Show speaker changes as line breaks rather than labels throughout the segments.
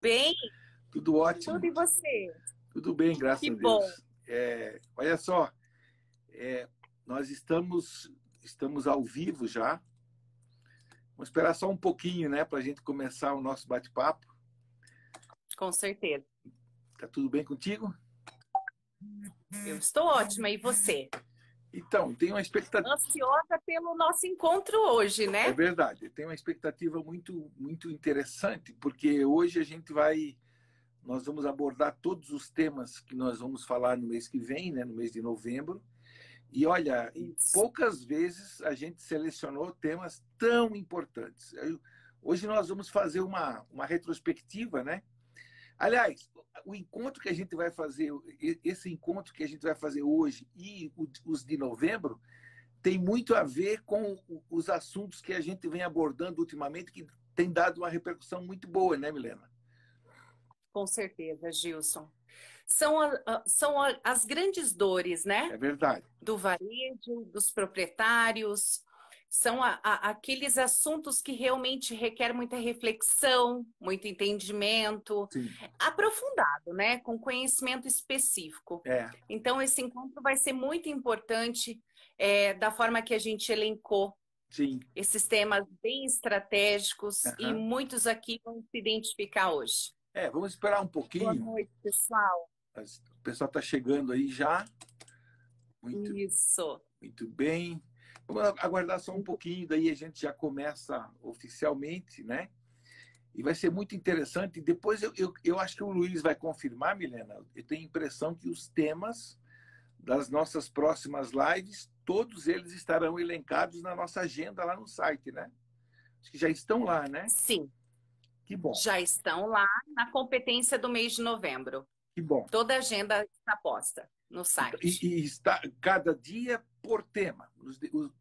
Bem,
Tudo
tudo
ótimo,
e você?
tudo bem, graças
Que
a
bom.
Deus. Olha só, é, nós estamos ao vivo já. Vamos esperar só um pouquinho, né, para a gente começar o nosso bate-papo.
Com certeza.
Tá tudo bem contigo?
Eu estou ótima. E você?
Então, tem uma expectativa.
Ansiosa pelo nosso encontro hoje,
É
né?
verdade, tem uma expectativa muito interessante, porque hoje nós vamos abordar todos os temas que nós vamos falar no mês que vem, né, no mês de novembro. E olha,
Isso.
poucas vezes a gente selecionou temas tão importantes. Hoje nós vamos fazer uma retrospectiva, né? Aliás, o encontro que a gente vai fazer, esse encontro que a gente vai fazer hoje e os de novembro, tem muito a ver com os assuntos que a gente vem abordando ultimamente, que tem dado uma repercussão muito boa, né, Milena?
Com certeza, Gilson. As grandes dores,
É
né?
verdade.
Do varejo, dos proprietários. São aqueles assuntos que realmente requerem muita reflexão, muito entendimento,
Sim.
aprofundado, né? Com conhecimento específico.
É,
Então, esse encontro vai ser muito importante, da forma que a gente elencou
sim.
esses temas bem estratégicos e
Aham.
muitos aqui vão se identificar hoje.
Vamos esperar um
Boa
pouquinho.
noite, pessoal.
O pessoal está chegando aí já. Muito,
Isso.
muito bem. Vamos aguardar só um pouquinho, daí a gente já começa oficialmente, né? E vai ser muito interessante. Depois eu acho que o Luiz vai confirmar, Milena. Eu tenho a impressão que os temas das nossas próximas lives, todos eles estarão elencados na nossa agenda lá no site, né? Acho que já estão lá, né?
Sim,
Que bom,
já estão lá na competência do mês de novembro.
que bom.
Toda a agenda está posta no
Então,
site.
e está cada dia por tema,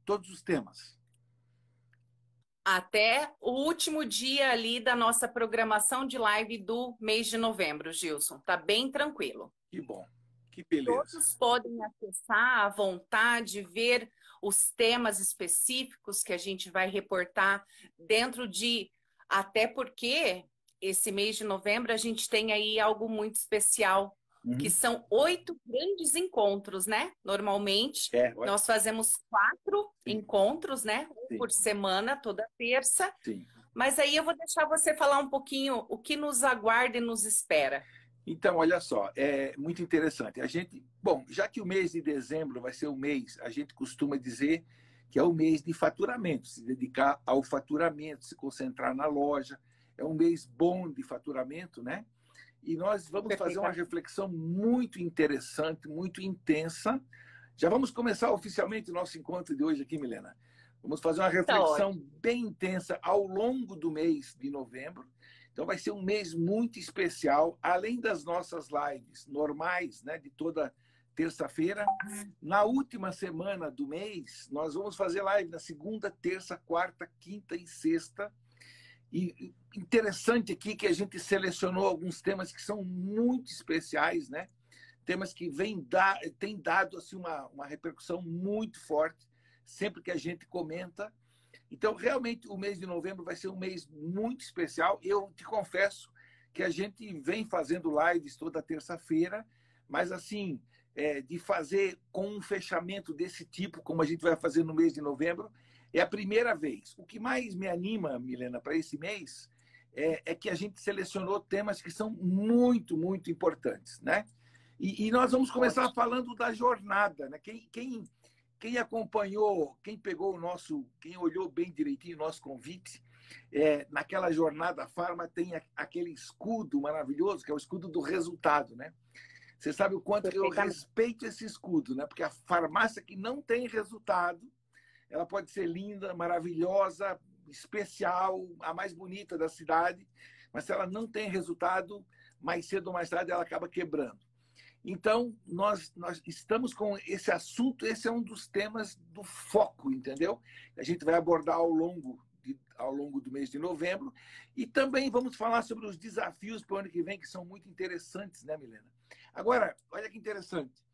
todos os temas.
Até o último dia ali da nossa programação de live do mês de novembro, Gilson. Tá bem tranquilo.
Que bom, que beleza.
Todos podem acessar à vontade, ver os temas específicos que a gente vai reportar dentro de. Até porque esse mês de novembro a gente tem aí algo muito especial, que
Uhum.
são 8 grandes encontros, né? Normalmente
Olha,
nós fazemos 4
sim,
encontros, né? Um
sim,
por semana, toda terça.
sim.
Mas aí eu vou deixar você falar um pouquinho o que nos aguarda e nos espera.
Então, olha só, é muito interessante. Bom, já que o mês de dezembro vai ser o mês, a gente costuma dizer que é o mês de faturamento, se dedicar ao faturamento, se concentrar na loja. É um mês bom de faturamento, né? E nós vamos fazer uma
Perfeitamente.
reflexão muito interessante, muito intensa. Já vamos começar oficialmente o nosso encontro de hoje aqui, Milena. Vamos fazer uma
Tá
reflexão
ótimo.
bem intensa ao longo do mês de novembro. Então vai ser um mês muito especial, além das nossas lives normais, né, de toda terça-feira. Na última semana do mês, nós vamos fazer live na segunda, terça, quarta, quinta e sexta. E interessante aqui que a gente selecionou alguns temas que são muito especiais, né? Temas que têm dado assim, uma repercussão muito forte sempre que a gente comenta. Então, realmente, o mês de novembro vai ser um mês muito especial. Eu te confesso que a gente vem fazendo lives toda terça-feira, mas assim, de fazer com um fechamento desse tipo, como a gente vai fazer no mês de novembro, é a primeira vez. O que mais me anima, Milena, para esse mês é que a gente selecionou temas que são muito importantes, né? E nós vamos começar
Ótimo.
falando da jornada, né? Quem acompanhou, quem pegou quem olhou bem direitinho o nosso convite, naquela jornada Farma tem aquele escudo maravilhoso, que é o escudo do resultado, né? Você sabe o quanto que eu
Perfeitamente.
respeito esse escudo, né? Porque a farmácia que não tem resultado, ela pode ser linda, maravilhosa, especial, a mais bonita da cidade, mas se ela não tem resultado, mais cedo ou mais tarde ela acaba quebrando. Então, nós estamos com esse assunto, esse é um dos temas do foco, entendeu? A gente vai abordar ao longo do mês de novembro. E também vamos falar sobre os desafios para o ano que vem, que são muito interessantes, né, Milena? Agora, olha que interessante.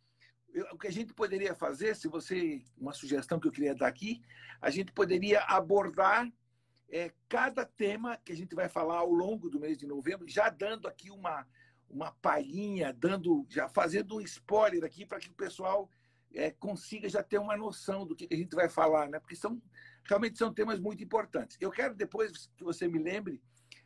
O que a gente poderia fazer, se você. Uma sugestão que eu queria dar aqui, a gente poderia abordar cada tema que a gente vai falar ao longo do mês de novembro, já dando aqui uma palhinha, já fazendo um spoiler aqui para que o pessoal consiga já ter uma noção do que a gente vai falar, né? Porque realmente são temas muito importantes. Eu quero depois que você me lembre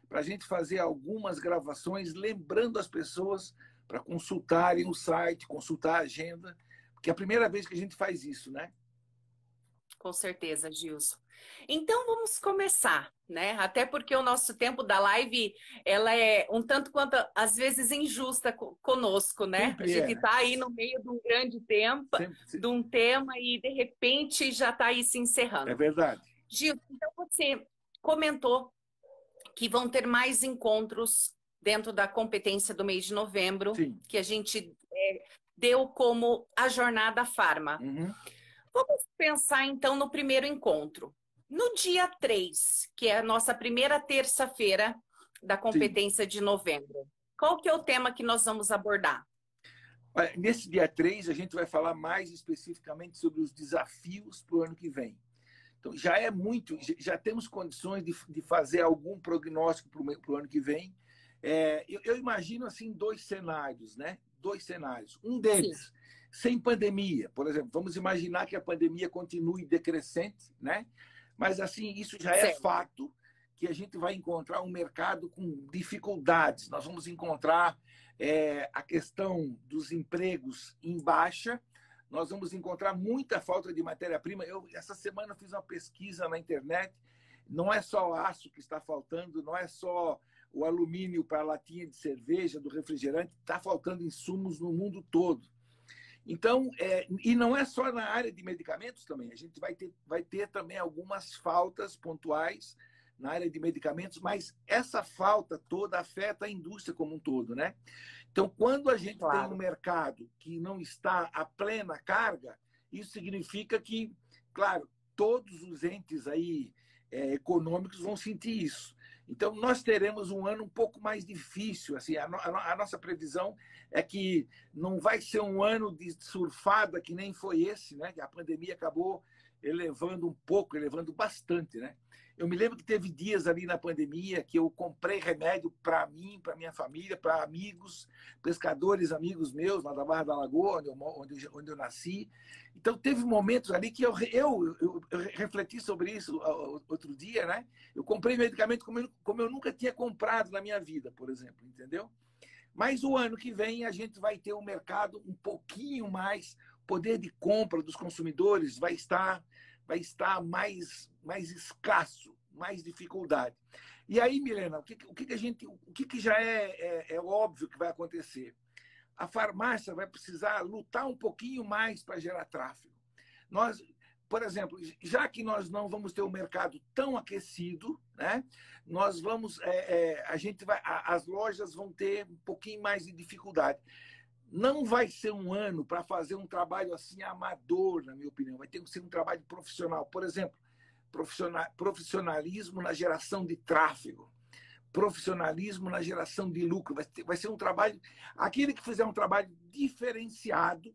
para a gente fazer algumas gravações, lembrando as pessoas para consultarem o site, consultar a agenda, porque é a primeira vez que a gente faz isso, né?
Com certeza, Gilson. Então vamos começar, né? Até porque o nosso tempo da live, ela é um tanto quanto às vezes injusta conosco, né? A
Sempre
gente
é.
está aí no meio de um grande tempo, de um tema e de repente já está aí se encerrando.
É verdade.
Gilson, então você comentou que vão ter mais encontros dentro da competência do mês de novembro,
Sim.
que a gente deu como a Jornada Farma.
Uhum.
Vamos pensar, então, no primeiro encontro. No dia 3, que é a nossa primeira terça-feira da competência Sim. de novembro. Qual que é o tema que nós vamos abordar?
Nesse dia 3, a gente vai falar mais especificamente sobre os desafios para o ano que vem. Então, já temos condições de fazer algum prognóstico para o ano que vem. Eu imagino, assim, 2 cenários, né? 2 cenários. Um deles... Sim. Sem pandemia, por exemplo, vamos imaginar que a pandemia continue decrescente, né? Mas assim, isso já é fato que a gente vai encontrar um mercado com dificuldades. Nós vamos encontrar a questão dos empregos em baixa, nós vamos encontrar muita falta de matéria-prima. Essa semana eu fiz uma pesquisa na internet, não é só o aço que está faltando, não é só o alumínio para a latinha de cerveja, do refrigerante, está faltando insumos no mundo todo. Então, e não é só na área de medicamentos também, a gente vai ter também algumas faltas pontuais na área de medicamentos, mas essa falta toda afeta a indústria como um todo, né? Então, quando a gente tem um mercado que não está a plena carga, isso significa que, claro, todos os entes aí econômicos vão sentir isso. Então, nós teremos um ano um pouco mais difícil. Assim, a nossa previsão é que não vai ser um ano de surfada que nem foi esse, né? A pandemia acabou elevando bastante, né? Eu me lembro que teve dias ali na pandemia que eu comprei remédio para mim, para minha família, para amigos, pescadores, amigos meus, lá da Barra da Lagoa, onde eu nasci. Então, teve momentos ali que eu refleti sobre isso outro dia, né? Eu comprei medicamento como eu nunca tinha comprado na minha vida, por exemplo, entendeu? Mas o ano que vem a gente vai ter um mercado um pouquinho mais, poder de compra dos consumidores vai estar mais escasso, mais dificuldade. E aí, Milena, o que já é óbvio que vai acontecer? A farmácia vai precisar lutar um pouquinho mais para gerar tráfego. Por exemplo, já que nós não vamos ter um mercado tão aquecido, né? As lojas vão ter um pouquinho mais de dificuldade. Não vai ser um ano para fazer um trabalho assim amador, na minha opinião. Vai ter que ser um trabalho profissional. Por exemplo, profissionalismo na geração de tráfego, profissionalismo na geração de lucro. Vai ser um trabalho... Aquele que fizer um trabalho diferenciado,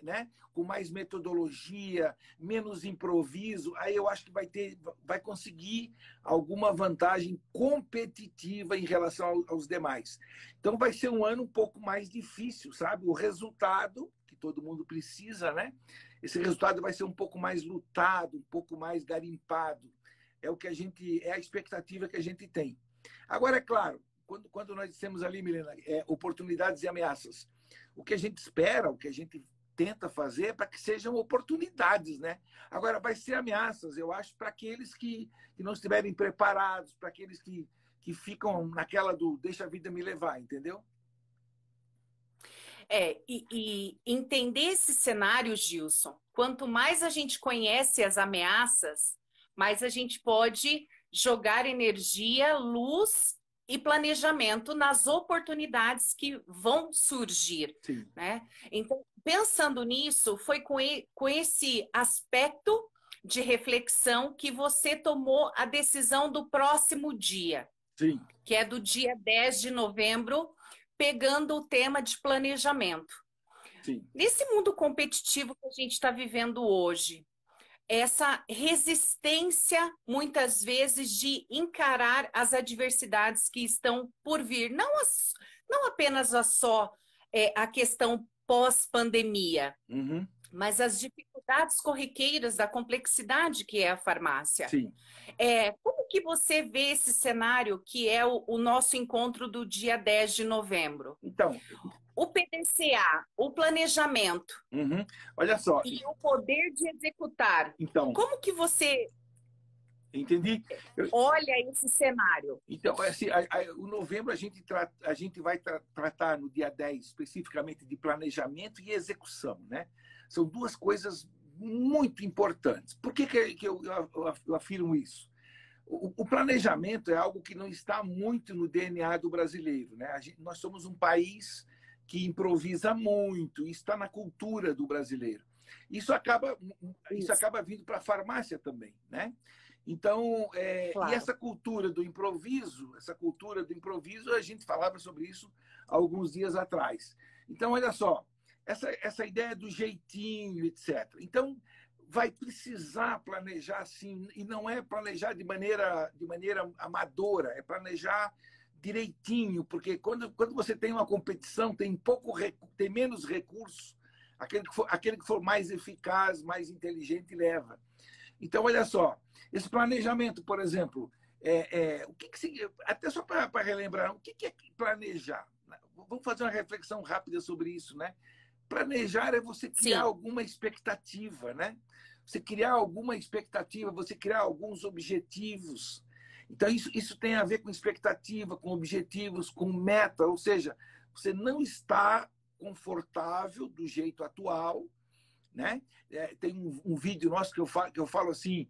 né? Com mais metodologia, menos improviso, aí eu acho que vai conseguir alguma vantagem competitiva em relação aos demais. Então vai ser um ano um pouco mais difícil, sabe? O resultado que todo mundo precisa, né? Esse resultado vai ser um pouco mais lutado, um pouco mais garimpado. É a expectativa que a gente tem. Agora, é claro, quando nós dissemos ali, Milena, oportunidades e ameaças, o que a gente espera, o que a gente tenta fazer para que sejam oportunidades, né? Agora, vai ser ameaças, eu acho, para aqueles que não estiverem preparados, para aqueles que ficam naquela do deixa a vida me levar, entendeu?
E entender esse cenário, Gilson, quanto mais a gente conhece as ameaças, mais a gente pode jogar energia, luz e planejamento nas oportunidades que vão surgir, né? Então, pensando nisso, foi com esse aspecto de reflexão que você tomou a decisão do próximo dia,
Sim.
Que é do dia 10 de novembro, pegando o tema de planejamento.
Sim.
Nesse mundo competitivo que a gente está vivendo hoje, essa resistência, muitas vezes, de encarar as adversidades que estão por vir. Não apenas a questão pós-pandemia,
Uhum.
mas as dificuldades corriqueiras da complexidade que é a farmácia.
Sim.
Como que você vê esse cenário que é o nosso encontro do dia 10 de novembro?
Então,
O PDCA, o planejamento
uhum. Olha só.
e o poder de executar.
Então,
Como que você
entendi.
olha esse cenário?
Então, assim, o novembro a gente vai tratar no dia 10 especificamente de planejamento e execução, né? São duas coisas muito importantes. Por que eu afirmo isso? O planejamento é algo que não está muito no DNA do brasileiro, né? Nós somos um país que improvisa muito, está na cultura do brasileiro. Isso acaba vindo para a farmácia também, né? Então,
Claro.
e essa cultura do improviso, a gente falava sobre isso há alguns dias atrás. Então, olha só, essa ideia do jeitinho, etc. Então, vai precisar planejar assim, e não é planejar de maneira amadora, é planejar direitinho, porque quando você tem uma competição, tem menos recursos, aquele que for mais eficaz, mais inteligente leva. Então, olha só, esse planejamento, por exemplo, até só para relembrar, o que é planejar? Vamos fazer uma reflexão rápida sobre isso, né? Planejar é você criar alguma expectativa, né? Você criar alguma expectativa, você criar alguns objetivos. Então, isso tem a ver com expectativa, com objetivos, com meta, ou seja, você não está confortável do jeito atual, né? Tem um vídeo nosso que eu falo assim,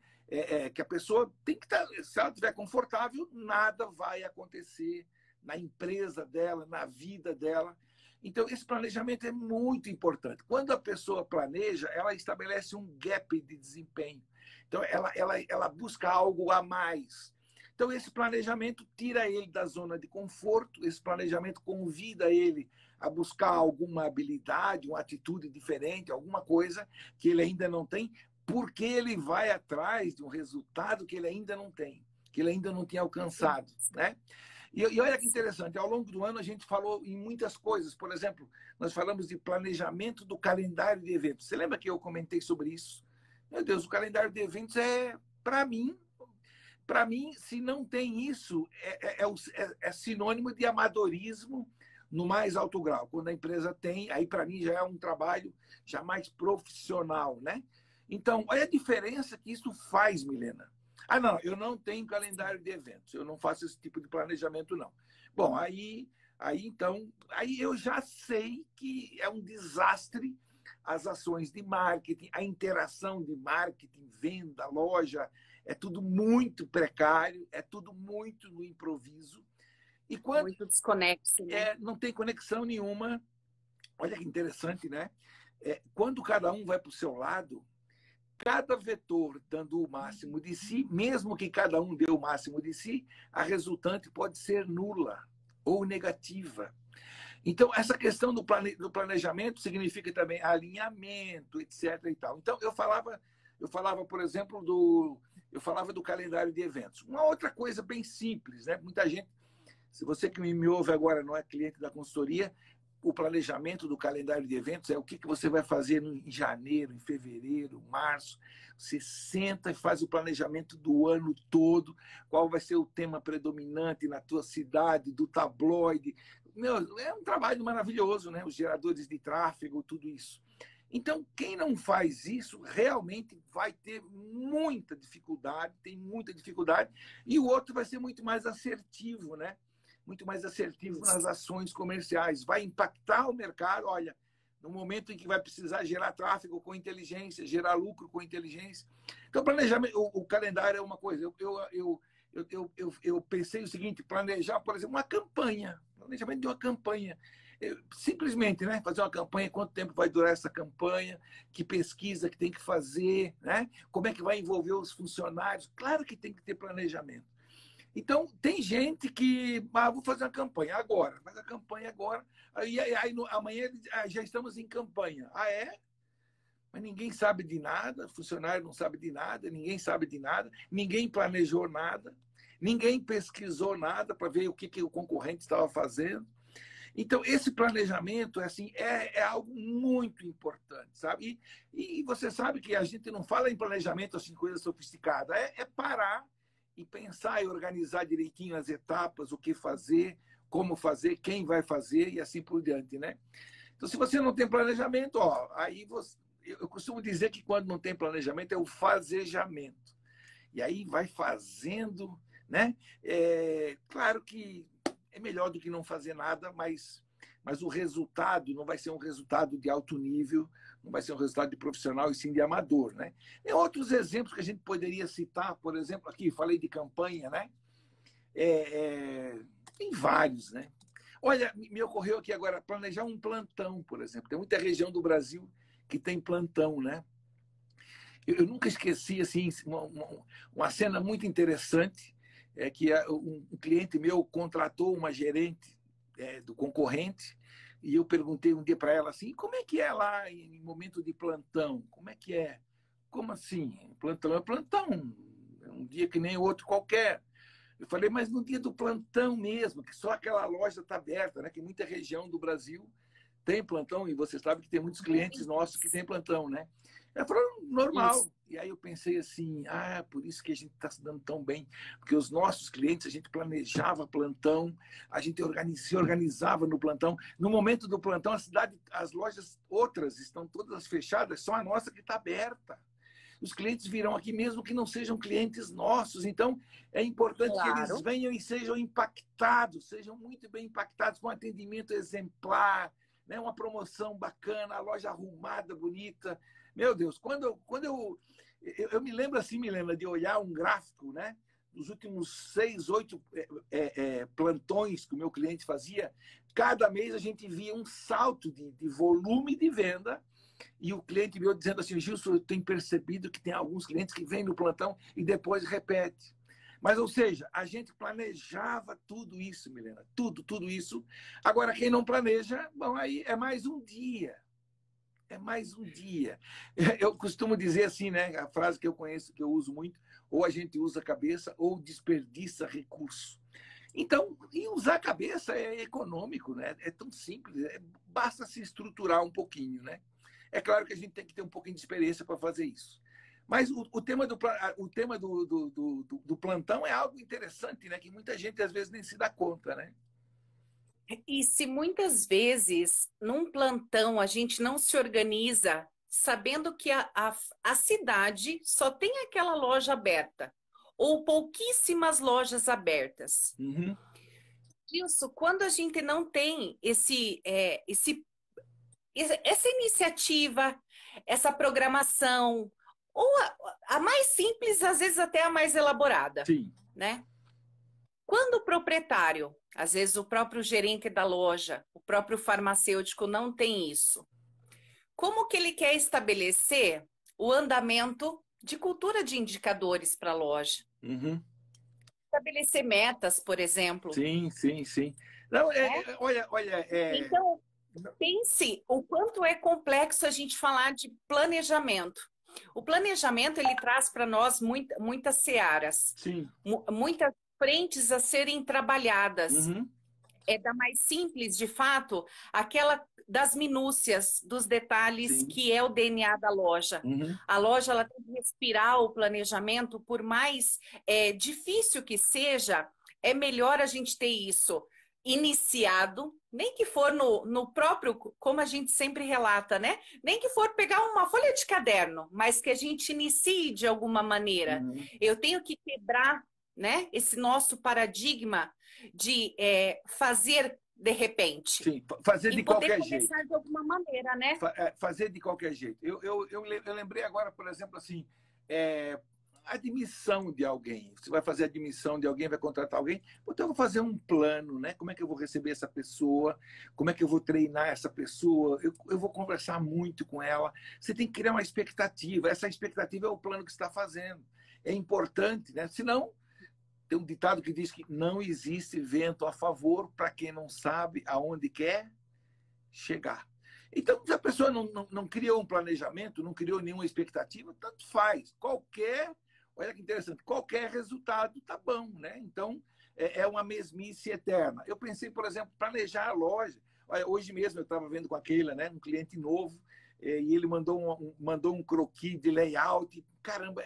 que a pessoa tem que estar, se ela estiver confortável, nada vai acontecer na empresa dela, na vida dela. Então, esse planejamento é muito importante. Quando a pessoa planeja, ela estabelece um gap de desempenho. Então, ela busca algo a mais. Então, esse planejamento tira ele da zona de conforto, esse planejamento convida ele a buscar alguma habilidade, uma atitude diferente, alguma coisa que ele ainda não tem, porque ele vai atrás de um resultado que ele ainda não tem, que ele ainda não tinha alcançado, né? E olha que interessante, ao longo do ano a gente falou em muitas coisas. Por exemplo, nós falamos de planejamento do calendário de eventos. Você lembra que eu comentei sobre isso? Meu Deus, o calendário de eventos para mim, se não tem isso, é sinônimo de amadorismo no mais alto grau. Quando a empresa tem, aí para mim já é um trabalho já mais profissional, né? Então, olha a diferença que isso faz, Milena. Ah, não, eu não tenho calendário de eventos, eu não faço esse tipo de planejamento, não. Bom, aí eu já sei que é um desastre as ações de marketing, a interação de marketing, venda, loja, é tudo muito precário, é tudo muito no improviso. E
muito desconexo, né?
Não tem conexão nenhuma. Olha que interessante, né? Quando cada um vai para o seu lado, cada vetor dando o máximo de si, mesmo que cada um dê o máximo de si, a resultante pode ser nula ou negativa. Então, essa questão do planejamento significa também alinhamento, etc. E tal. Então, eu falava, por exemplo, eu falava do calendário de eventos. Uma outra coisa bem simples, né? Muita gente, se você que me ouve agora não é cliente da consultoria, o planejamento do calendário de eventos é o que você vai fazer em janeiro, em fevereiro, março. Você senta e faz o planejamento do ano todo, qual vai ser o tema predominante na tua cidade, do tabloide. Meu, é um trabalho maravilhoso, né? Os geradores de tráfego, tudo isso. Então, quem não faz isso realmente vai ter muita dificuldade, tem muita dificuldade, e o outro vai ser muito mais assertivo, né? Muito mais assertivo nas ações comerciais. Vai impactar o mercado, olha, no momento em que vai precisar gerar tráfego com inteligência, gerar lucro com inteligência. Então, planejamento, o calendário é uma coisa. Eu pensei o seguinte, planejar, por exemplo, uma campanha, planejamento de uma campanha. Simplesmente, né? Fazer uma campanha, quanto tempo vai durar essa campanha, que pesquisa que tem que fazer, né? Como é que vai envolver os funcionários. Claro que tem que ter planejamento. Então, tem gente que, vou fazer uma campanha agora, faz a campanha agora, aí amanhã já estamos em campanha. Ah, é? Mas ninguém sabe de nada, funcionário não sabe de nada, ninguém sabe de nada, ninguém planejou nada, ninguém pesquisou nada para ver o que o concorrente estava fazendo. Então, esse planejamento assim, é algo muito importante, sabe? E você sabe que a gente não fala em planejamento assim, coisa sofisticada, é parar e pensar e organizar direitinho as etapas, o que fazer, como fazer, quem vai fazer e assim por diante, né? Então, se você não tem planejamento, ó, aí você, eu costumo dizer que quando não tem planejamento é o fazejamento. E aí vai fazendo, né? Claro que é melhor do que não fazer nada, mas o resultado não vai ser um resultado de alto nível, não vai ser um resultado de profissional e sim de amador, né? Tem outros exemplos que a gente poderia citar, por exemplo, aqui falei de campanha, né? Tem vários, né? Olha, me ocorreu aqui agora planejar um plantão, por exemplo. Tem muita região do Brasil que tem plantão, né? Eu nunca esqueci assim uma cena muito interessante é que um cliente meu contratou uma gerente do concorrente e eu perguntei um dia para ela assim, como é que é lá em momento de plantão? Como é que é? Como assim? Plantão é plantão, é um dia que nem outro qualquer. Eu falei, mas no dia do plantão mesmo, que só aquela loja está aberta, né? Que muita região do Brasil tem plantão, e você sabe que tem muitos clientes nossos que têm plantão, né? Ela falou, normal.
Isso.
E aí eu pensei assim, por isso que a gente está se dando tão bem, porque os nossos clientes, a gente planejava plantão, a gente se organizava no plantão. No momento do plantão, a cidade, as lojas outras estão todas fechadas, só a nossa que está aberta. Os clientes virão aqui mesmo que não sejam clientes nossos. Então, é importante que eles
Claro.
venham e sejam impactados, sejam muito bem impactados com atendimento exemplar, né? Uma promoção bacana, a loja arrumada, bonita. Meu Deus, quando eu me lembro assim, me lembro de olhar um gráfico, né? Dos últimos 6, 8 plantões que o meu cliente fazia, cada mês a gente via um salto de volume de venda. E o cliente meu dizendo assim, Gilson, eu tenho percebido que tem alguns clientes que vêm no plantão e depois repete. Mas, ou seja, a gente planejava tudo isso, Milena, tudo isso. Agora, quem não planeja, bom, aí é mais um dia. É mais um dia. Eu costumo dizer assim, né? A frase que eu conheço, que eu uso muito, ou a gente usa a cabeça ou desperdiça recurso. Então, e usar a cabeça é econômico, né? É tão simples, basta se estruturar um pouquinho, né? É claro que a gente tem que ter um pouquinho de experiência para fazer isso. Mas o tema do plantão é algo interessante, né? Que muita gente às vezes nem se dá conta, né?
E se muitas vezes num plantão a gente não se organiza, sabendo que a cidade só tem aquela loja aberta, ou pouquíssimas lojas abertas.
Uhum.
Isso, quando a gente não tem essa iniciativa, essa programação, ou a mais simples, às vezes até a mais elaborada,
Sim.
né? Quando o proprietário, às vezes o próprio gerente da loja, o próprio farmacêutico não tem isso, como que ele quer estabelecer o andamento de cultura de indicadores para a loja?
Uhum.
Estabelecer metas, por exemplo,
Sim. Não,
né?
olha,
Então, pense o quanto é complexo a gente falar de planejamento. O planejamento ele traz para nós muitas searas,
sim.
muitas frentes a serem trabalhadas.
Uhum.
É da mais simples, de fato, aquela das minúcias, dos detalhes
Sim.
que é o DNA da loja.
Uhum.
A loja ela tem que respirar o planejamento, por mais difícil que seja, é melhor a gente ter isso iniciado, nem que for no próprio, como a gente sempre relata, né? Nem que for pegar uma folha de caderno, mas que a gente inicie de alguma maneira.
Uhum.
Eu tenho que quebrar, né, esse nosso paradigma de fazer de repente
Sim, fazer
e
de
poder
qualquer
começar
jeito.
de alguma maneira, né?
Fazer de qualquer jeito. Eu lembrei agora, por exemplo, assim, admissão de alguém. Você vai fazer admissão de alguém, vai contratar alguém, então eu vou fazer um plano, né? Como é que eu vou receber essa pessoa? Como é que eu vou treinar essa pessoa? Eu vou conversar muito com ela. Você tem que criar uma expectativa. Essa expectativa é o plano que você está fazendo. É importante, né? Senão, tem um ditado que diz que não existe vento a favor para quem não sabe aonde quer chegar. Então, se a pessoa não criou um planejamento, não criou nenhuma expectativa, tanto faz. Olha que interessante, qualquer resultado tá bom, né? Então, é uma mesmice eterna. Eu pensei, por exemplo, planejar a loja. Olha, hoje mesmo eu estava vendo com a Keila, né? Um cliente novo, e ele mandou um croquis de layout. Caramba,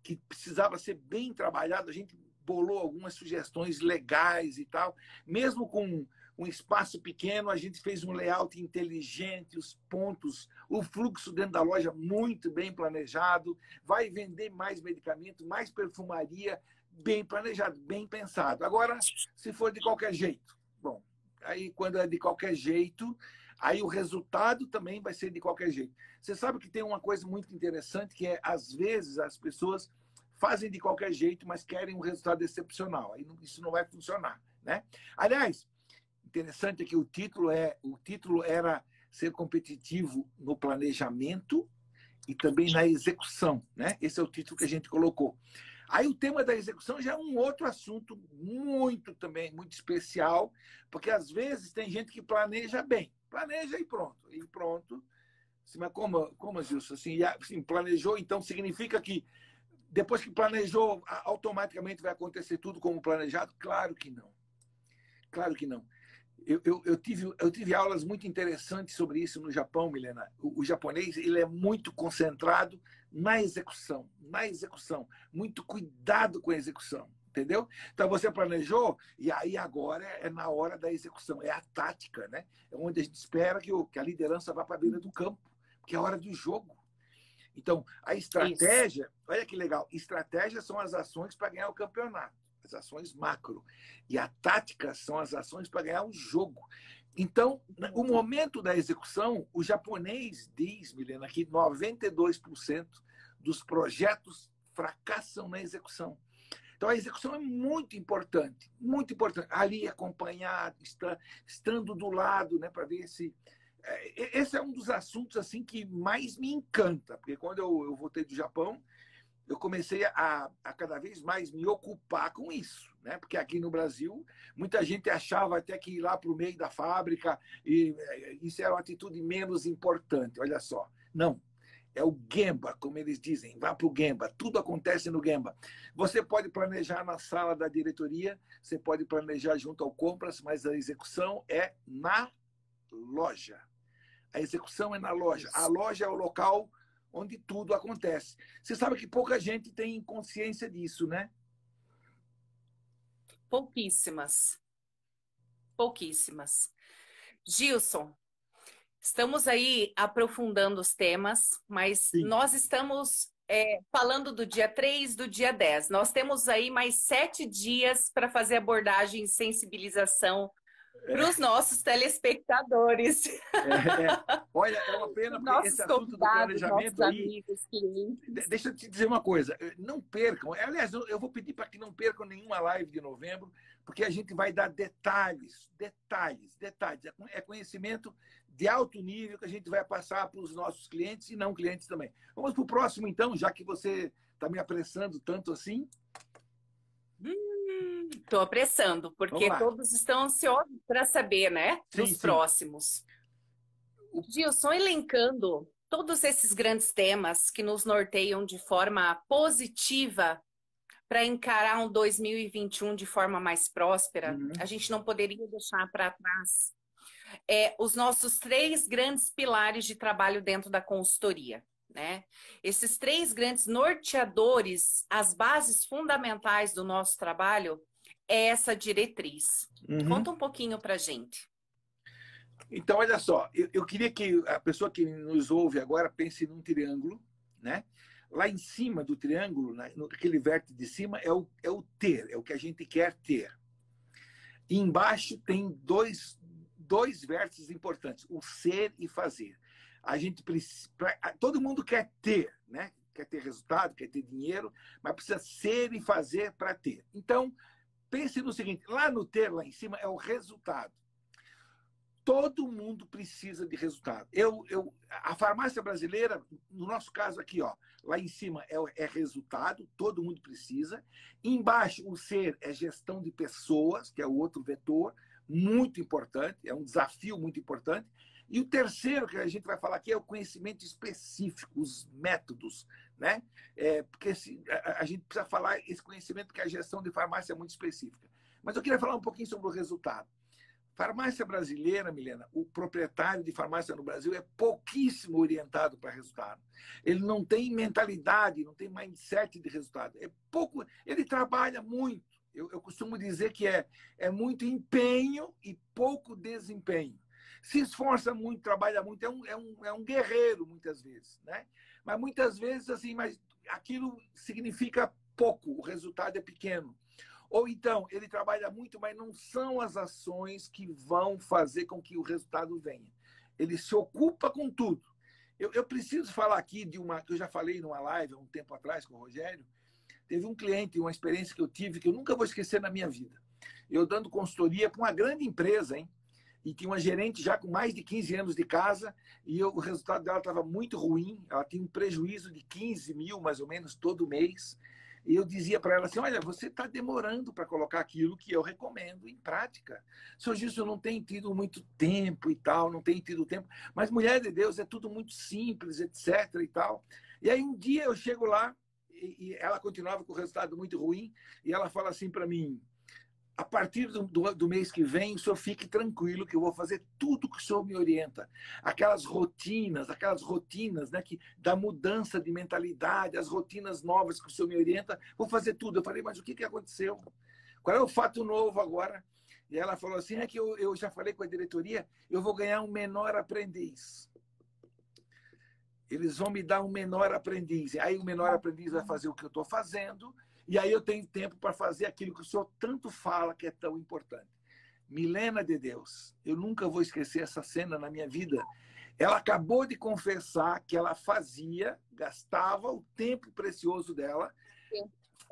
que precisava ser bem trabalhado. A gente bolou algumas sugestões legais e tal. Mesmo com um espaço pequeno, a gente fez um layout inteligente, os pontos, o fluxo dentro da loja muito bem planejado, vai vender mais medicamento, mais perfumaria, bem planejado, bem pensado. Agora, se for de qualquer jeito, bom, aí quando é de qualquer jeito, aí o resultado também vai ser de qualquer jeito. Você sabe que tem uma coisa muito interessante, que é, às vezes, as pessoas fazem de qualquer jeito, mas querem um resultado excepcional. Aí isso não vai funcionar, né? Aliás, interessante é que o título era ser competitivo no planejamento e também na execução, né? Esse é o título que a gente colocou. Aí o tema da execução já é um outro assunto muito especial, porque às vezes tem gente que planeja bem, planeja e pronto. Mas como Gilson? Assim, planejou, então significa que depois que planejou, automaticamente vai acontecer tudo como planejado? Claro que não. Claro que não. Eu tive aulas muito interessantes sobre isso no Japão, Milena. O japonês ele é muito concentrado na execução, muito cuidado com a execução, entendeu? Então você planejou e aí agora é na hora da execução, é a tática, né? É onde a gente espera que a liderança vá para a beira do campo, porque é a hora do jogo. Então, a estratégia, isso. Olha que legal, estratégias são as ações para ganhar o campeonato, as ações macro. E a tática são as ações para ganhar o jogo. Então, o momento da execução, o japonês diz, Milena, que 92% dos projetos fracassam na execução. Então, a execução é muito importante, muito importante. Ali acompanhado, estando do lado, né, para ver se... Esse é um dos assuntos assim que mais me encanta, porque quando eu voltei do Japão, eu comecei a cada vez mais me ocupar com isso, né? Porque aqui no Brasil, muita gente achava até que ir lá para o meio da fábrica, e isso era uma atitude menos importante, olha só. Não, é o Gemba, como eles dizem, vá para o Gemba, tudo acontece no Gemba. Você pode planejar na sala da diretoria, você pode planejar junto ao compras, mas a execução é na loja. A execução é na loja. A loja é o local onde tudo acontece. Você sabe que pouca gente tem consciência disso, né?
Pouquíssimas. Pouquíssimas. Gilson, estamos aí aprofundando os temas, mas
Sim.
nós estamos falando do dia 3, do dia 10. Nós temos aí mais 7 dias para fazer abordagem e sensibilização para os nossos telespectadores.
Olha, é uma pena, porque
nossos
esse assunto do planejamento
nossos
aí...
amigos, clientes.
Deixa eu te dizer uma coisa, não percam. Aliás, eu vou pedir para que não percam nenhuma live de novembro, porque a gente vai dar detalhes. É conhecimento de alto nível que a gente vai passar para os nossos clientes e não clientes também. Vamos para o próximo, então, já que você está me apressando tanto assim.
Estou apressando, porque todos estão ansiosos para saber, né? Dos próximos. Gilson, elencando todos esses grandes temas que nos norteiam de forma positiva para encarar um 2021 de forma mais próspera, a gente não poderia deixar para trás os nossos 3 grandes pilares de trabalho dentro da consultoria, né? Esses 3 grandes norteadores, as bases fundamentais do nosso trabalho, é essa diretriz. Conta um pouquinho para a gente.
Então, olha só, eu queria que a pessoa que nos ouve agora pense num triângulo, né? Lá em cima do triângulo, naquele vértice de cima, é o ter, é o que a gente quer ter. E embaixo tem dois vértices importantes, o ser e fazer. Todo mundo quer ter, né? Quer ter resultado, quer ter dinheiro, mas precisa ser e fazer para ter. Então, pense no seguinte, lá no ter, lá em cima, é o resultado. Todo mundo precisa de resultado. A farmácia brasileira, no nosso caso aqui, ó, lá em cima é resultado, todo mundo precisa. Embaixo, o ser é gestão de pessoas, que é o outro vetor, muito importante, é um desafio muito importante. E o terceiro que a gente vai falar aqui é o conhecimento específico, os métodos, né? Porque a gente precisa falar esse conhecimento que a gestão de farmácia é muito específica. Mas eu queria falar um pouquinho sobre o resultado. Farmácia brasileira, Milena, o proprietário de farmácia no Brasil é pouquíssimo orientado para resultado. Ele não tem mentalidade, não tem mindset de resultado. É pouco, ele trabalha muito. Eu costumo dizer que é muito empenho e pouco desempenho. Se esforça muito, trabalha muito, é um guerreiro muitas vezes, né? Mas muitas vezes assim, mas aquilo significa pouco, o resultado é pequeno. Ou então, ele trabalha muito, mas não são as ações que vão fazer com que o resultado venha. Ele se ocupa com tudo. Eu preciso falar aqui de uma que eu já falei numa live há um tempo atrás com o Rogério. Teve um cliente, uma experiência que eu tive que eu nunca vou esquecer na minha vida. Eu dando consultoria para uma grande empresa, hein? E tinha uma gerente já com mais de 15 anos de casa e o resultado dela estava muito ruim. Ela tinha um prejuízo de 15 mil, mais ou menos, todo mês. E eu dizia para ela assim, olha, você está demorando para colocar aquilo que eu recomendo em prática. Sr. Gilson, não tem tido muito tempo e tal, não tem tido tempo. Mas, mulher de Deus, é tudo muito simples, etc. e tal. E aí um dia eu chego lá e ela continuava com o resultado muito ruim e ela fala assim para mim, a partir do mês que vem, o senhor fique tranquilo que eu vou fazer tudo que o senhor me orienta. Aquelas rotinas, né, da mudança de mentalidade, as rotinas novas que o senhor me orienta, vou fazer tudo. Eu falei, mas o que aconteceu? Qual é o fato novo agora? E ela falou assim, é que eu já falei com a diretoria, eu vou ganhar um menor aprendiz. Eles vão me dar um menor aprendiz. Aí o menor aprendiz vai fazer o que eu estou fazendo, e aí eu tenho tempo para fazer aquilo que o senhor tanto fala que é tão importante. Milena de Deus, eu nunca vou esquecer essa cena na minha vida. Ela acabou de confessar que ela gastava o tempo precioso dela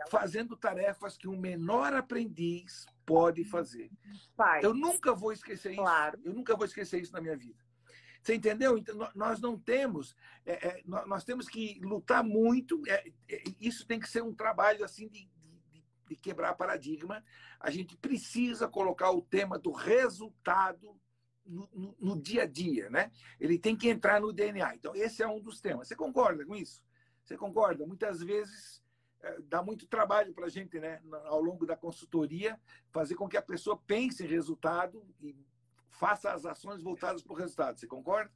fazendo tarefas que um menor aprendiz pode fazer. Eu nunca vou esquecer isso. Claro. Eu nunca vou esquecer isso na minha vida. Você entendeu? Então, nós não temos, nós temos que lutar muito. Isso tem que ser um trabalho assim de quebrar paradigma. A gente precisa colocar o tema do resultado no dia a dia, né? Ele tem que entrar no DNA. Então, esse é um dos temas. Você concorda com isso? Você concorda? Muitas vezes dá muito trabalho para a gente, né, ao longo da consultoria, fazer com que a pessoa pense em resultado e faça as ações voltadas para o resultado. Você concorda?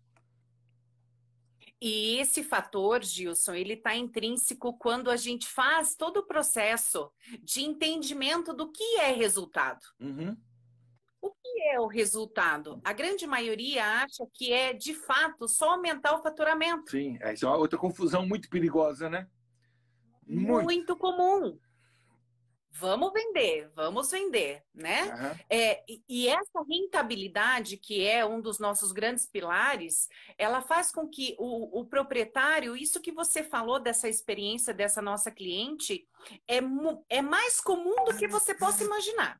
E esse fator, Gilson, ele está intrínseco quando a gente faz todo o processo de entendimento do que é resultado.
Uhum.
O que é o resultado? A grande maioria acha que é, de fato, só aumentar o faturamento.
Sim, isso é uma outra confusão muito perigosa, né?
Muito comum. Vamos vender, né?
Uhum.
E essa rentabilidade, que é um dos nossos grandes pilares, ela faz com que o proprietário, isso que você falou dessa experiência dessa nossa cliente, é mais comum do que você possa imaginar.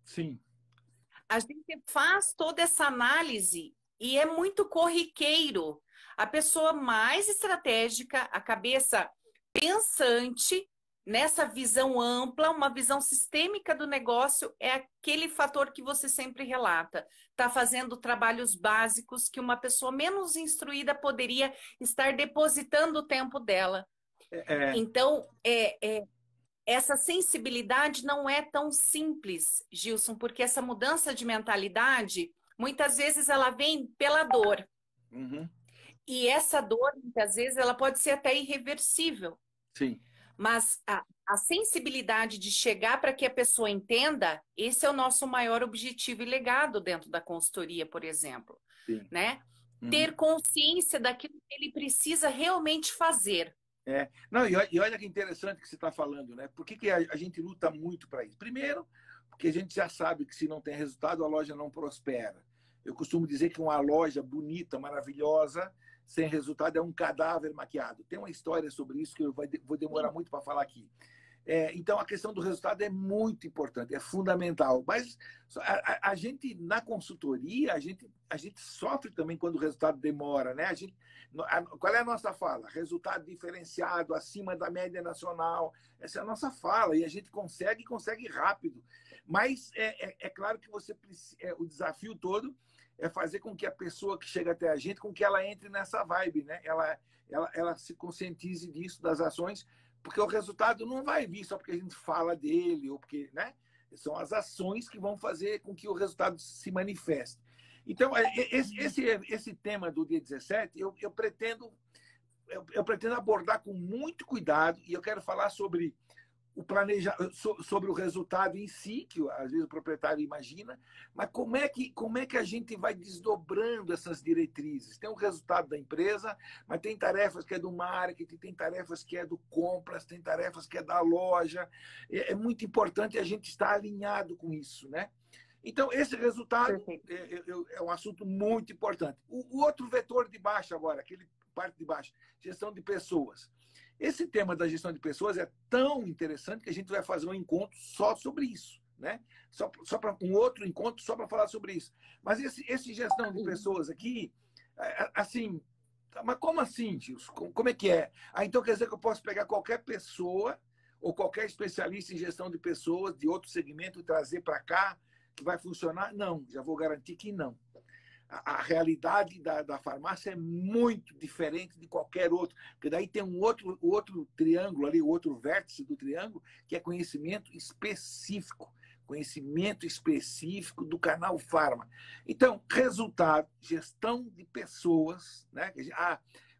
Sim.
A gente faz toda essa análise e é muito corriqueiro. A pessoa mais estratégica, a cabeça pensante, nessa visão ampla, uma visão sistêmica do negócio, é aquele fator que você sempre relata. Está fazendo trabalhos básicos que uma pessoa menos instruída poderia estar depositando o tempo dela. Então, essa sensibilidade não é tão simples, Gilson, porque essa mudança de mentalidade, muitas vezes ela vem pela dor.
Uhum.
E essa dor, muitas vezes, ela pode ser até irreversível.
Sim.
Mas a sensibilidade de chegar para que a pessoa entenda, esse é o nosso maior objetivo e legado dentro da consultoria, por exemplo.
Sim.
Né?
Uhum.
Ter consciência daquilo que ele precisa realmente fazer.
Não, e olha que interessante que você está falando, né? Por que a gente luta muito para isso? Primeiro, porque a gente já sabe que se não tem resultado, a loja não prospera. Eu costumo dizer que uma loja bonita, maravilhosa, sem resultado, é um cadáver maquiado. Tem uma história sobre isso que eu vou demorar muito para falar aqui. Então, a questão do resultado é muito importante, é fundamental. Mas a gente, na consultoria, a gente sofre também quando o resultado demora, né? Qual é a nossa fala? Resultado diferenciado, acima da média nacional. Essa é a nossa fala. E a gente consegue rápido. Mas é claro que o desafio todo é fazer com que a pessoa que chega até a gente, com que ela entre nessa vibe, né? Ela se conscientize disso, das ações, porque o resultado não vai vir só porque a gente fala dele, ou porque, né? São as ações que vão fazer com que o resultado se manifeste. Então, esse tema do dia 17, eu pretendo abordar com muito cuidado, e eu quero falar sobre sobre o resultado em si, que às vezes o proprietário imagina, mas como é que a gente vai desdobrando essas diretrizes? Tem o resultado da empresa, mas tem tarefas que é do marketing, tem tarefas que é do compras, tem tarefas que é da loja. É muito importante a gente estar alinhado com isso, né? Então, esse resultado é um assunto muito importante. O outro vetor de baixo agora, aquele parte de baixo, gestão de pessoas. Esse tema da gestão de pessoas é tão interessante que a gente vai fazer um encontro só sobre isso, né? Só para um outro encontro só para falar sobre isso. Mas esse gestão de pessoas aqui, assim, mas como assim, Gilson? Como é que é? Então quer dizer que eu posso pegar qualquer pessoa ou qualquer especialista em gestão de pessoas de outro segmento e trazer para cá que vai funcionar? Não, já vou garantir que não. A realidade da farmácia é muito diferente de qualquer outro, porque daí tem um outro triângulo ali, o outro vértice do triângulo, que é conhecimento específico do canal Farma. Então, resultado, gestão de pessoas, né?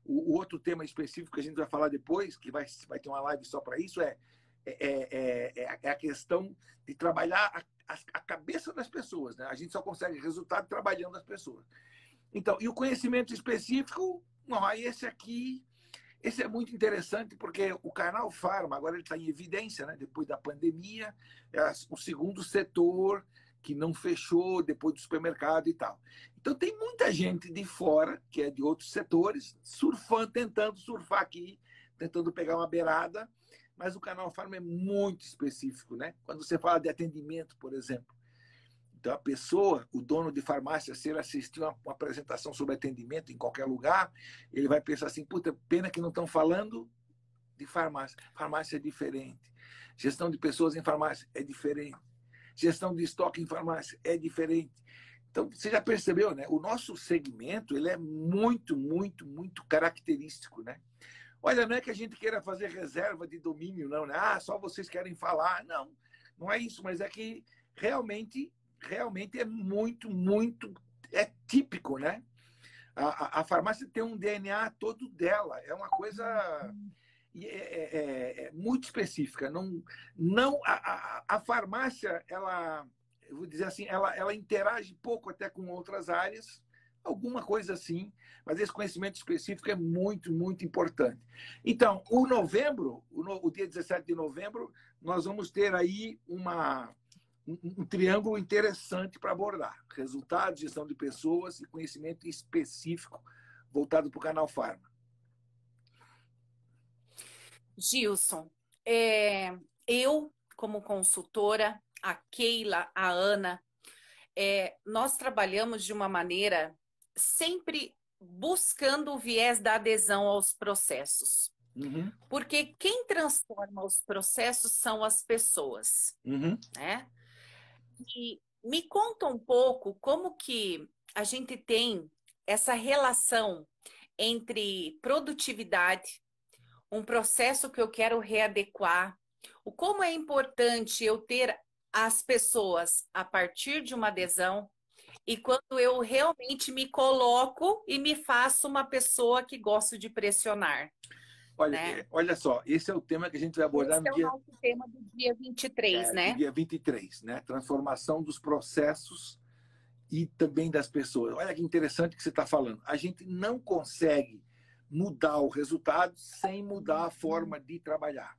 O outro tema específico que a gente vai falar depois, que vai ter uma live só para isso, é a questão de trabalhar a cabeça das pessoas, né? A gente só consegue resultado trabalhando as pessoas. Então, e o conhecimento específico, não, aí esse é muito interessante, porque o canal Farma agora ele está em evidência, né? Depois da pandemia, é o segundo setor que não fechou depois do supermercado e tal. Então, tem muita gente de fora, que é de outros setores, tentando surfar aqui, tentando pegar uma beirada, mas o canal Farma é muito específico, né? Quando você fala de atendimento, por exemplo. Então, a pessoa, o dono de farmácia, se ele assistir uma apresentação sobre atendimento em qualquer lugar, ele vai pensar assim, puta, pena que não estão falando de farmácia. Farmácia é diferente. Gestão de pessoas em farmácia é diferente. Gestão de estoque em farmácia é diferente. Então, você já percebeu, né? O nosso segmento, ele é muito, muito, muito característico, né? Olha, não é que a gente queira fazer reserva de domínio, não, né? Ah, só vocês querem falar. Não, não é isso, mas é que realmente é muito, muito, é típico, né? A farmácia tem um DNA todo dela, é uma coisa muito específica. A farmácia, eu vou dizer assim, ela interage pouco até com outras áreas, alguma coisa assim, mas esse conhecimento específico é muito, muito importante. Então, o dia 17 de novembro, nós vamos ter aí um triângulo interessante para abordar. Resultados, gestão de pessoas e conhecimento específico voltado para o canal Farma.
Gilson, eu, como consultora, a Keila, a Ana, nós trabalhamos de uma maneira sempre buscando o viés da adesão aos processos.
Uhum.
Porque quem transforma os processos são as pessoas, né? E me conta um pouco como que a gente tem essa relação entre produtividade, um processo que eu quero readequar, o como é importante eu ter as pessoas a partir de uma adesão e quando eu realmente me coloco e me faço uma pessoa que gosto de pressionar.
Olha,
né?
Olha só, esse é o tema que a gente vai abordar
Esse é o nosso tema do dia 23, né?
Do dia 23, né? Transformação dos processos e também das pessoas. Olha que interessante que você está falando. A gente não consegue mudar o resultado sem mudar a forma de trabalhar.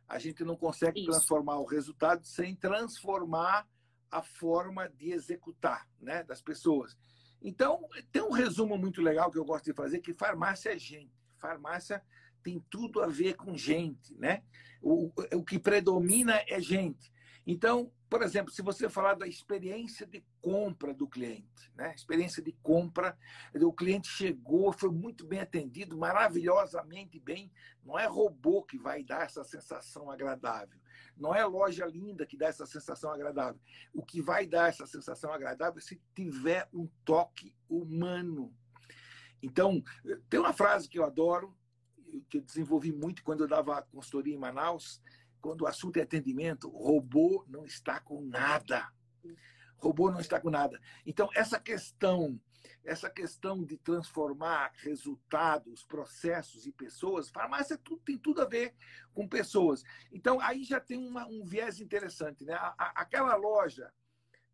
A gente não consegue transformar o resultado sem transformar a forma de executar, né, das pessoas. Então, tem um resumo muito legal que eu gosto de fazer, que farmácia é gente. Farmácia tem tudo a ver com gente, né? O que predomina é gente. Então, por exemplo, se você falar da experiência de compra do cliente, né? Experiência de compra, o cliente chegou, foi muito bem atendido, maravilhosamente bem. Não é robô que vai dar essa sensação agradável. Não é loja linda que dá essa sensação agradável. O que vai dar essa sensação agradável é se tiver um toque humano. Então, tem uma frase que eu adoro, que eu desenvolvi muito quando eu dava consultoria em Manaus, quando o assunto é atendimento, robô não está com nada. Robô não está com nada. Então, essa questão de transformar resultados, processos e pessoas, farmácia tem tudo a ver com pessoas. Então, aí já tem um viés interessante, né? Aquela loja,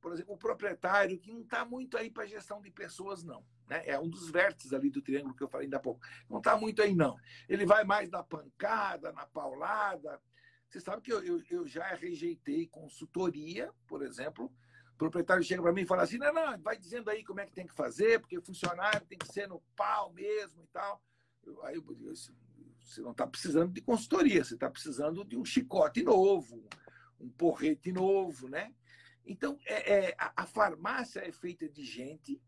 por exemplo, o proprietário que não está muito aí para gestão de pessoas, não. Né? É um dos vértices ali do triângulo que eu falei ainda há pouco. Não está muito aí, não. Ele vai mais na pancada, na paulada. Você sabe que eu já rejeitei consultoria, por exemplo. O proprietário chega para mim e fala assim: não, vai dizendo aí como é que tem que fazer, porque funcionário tem que ser no pau mesmo e tal. Aí eu disse: você não está precisando de consultoria, você está precisando de um chicote novo, um porrete novo, né? Então, a farmácia é feita de gente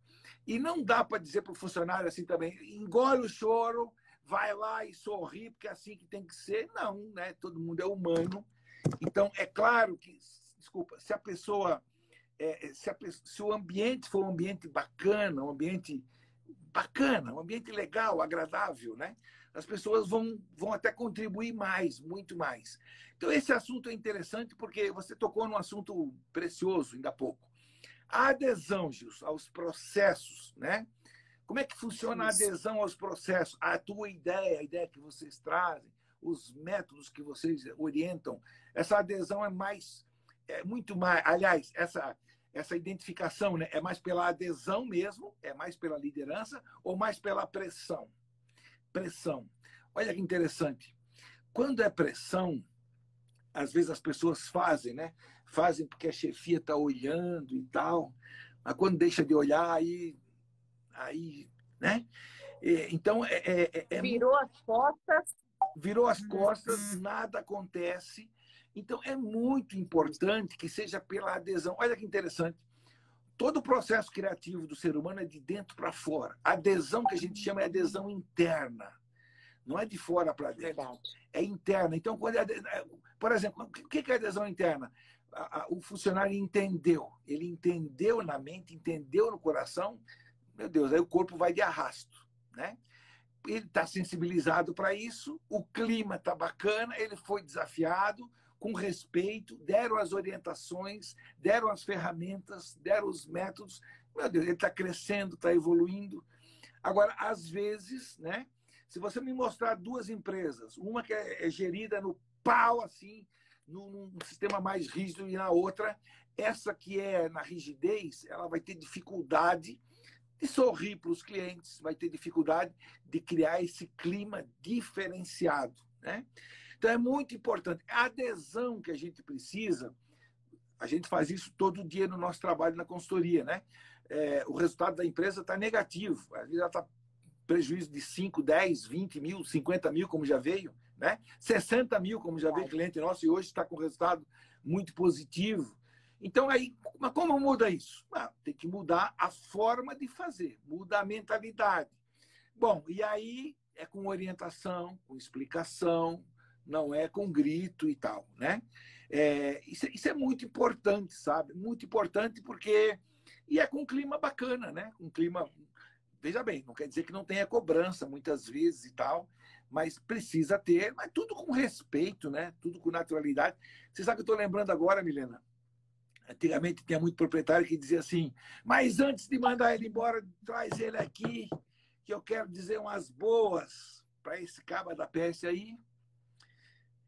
e não dá para dizer para o funcionário assim também: engole o choro, vai lá e sorri, porque é assim que tem que ser. Não, né? Todo mundo é humano. Então, é claro que, desculpa, se a pessoa, se o ambiente for um ambiente bacana, um ambiente legal, agradável, né? As pessoas vão até contribuir mais, muito mais. Então, esse assunto é interessante porque você tocou num assunto precioso ainda há pouco. A adesão, Gilson, aos processos, né? Como é que funciona a adesão aos processos? A tua ideia, a ideia que vocês trazem, os métodos que vocês orientam, essa adesão é muito mais, aliás, essa identificação, né, é mais pela adesão mesmo, é mais pela liderança ou mais pela pressão? Pressão. Olha que interessante. Quando é pressão, às vezes as pessoas fazem, né? Fazem porque a chefia está olhando e tal, mas quando deixa de olhar, aí, né? Então,
Virou as costas.
virou as costas, nada acontece. Então, é muito importante que seja pela adesão. Olha que interessante. Todo o processo criativo do ser humano é de dentro para fora. A adesão que a gente chama é adesão interna. Não é de fora para dentro. Verdade. É interna. Então, por exemplo, o que é adesão interna? O funcionário entendeu. Ele entendeu na mente, entendeu no coração. Meu Deus, aí o corpo vai de arrasto, né? Ele está sensibilizado para isso, o clima está bacana, ele foi desafiado, com respeito, deram as orientações, deram as ferramentas, deram os métodos. Meu Deus, ele está crescendo, está evoluindo. Agora, às vezes, né? Se você me mostrar duas empresas, uma que é gerida no pau, assim, num sistema mais rígido, e na outra, essa que é na rigidez, ela vai ter dificuldade de sorrir para os clientes, vai ter dificuldade de criar esse clima diferenciado, né? Então, é muito importante. A adesão que a gente precisa, a gente faz isso todo dia no nosso trabalho na consultoria, né? O resultado da empresa está negativo. Às vezes ela está prejuízo de 5, 10, 20 mil, 50 mil, como já veio, né? 60 mil, como já veio cliente nosso, e hoje está com resultado muito positivo. Então, aí, mas como muda isso? Tem que mudar a forma de fazer, muda a mentalidade. Bom, e aí é com orientação, com explicação, não é com grito e tal, né? Isso é muito importante, sabe? Muito importante porque... E é com um clima bacana, né? Um clima... Veja bem, não quer dizer que não tenha cobrança muitas vezes e tal, mas precisa ter, mas tudo com respeito, né? Tudo com naturalidade. Você sabe que eu estou lembrando agora, Milena? Antigamente tinha muito proprietário que dizia assim: mas antes de mandar ele embora, traz ele aqui, que eu quero dizer umas boas para esse caba da peste aí.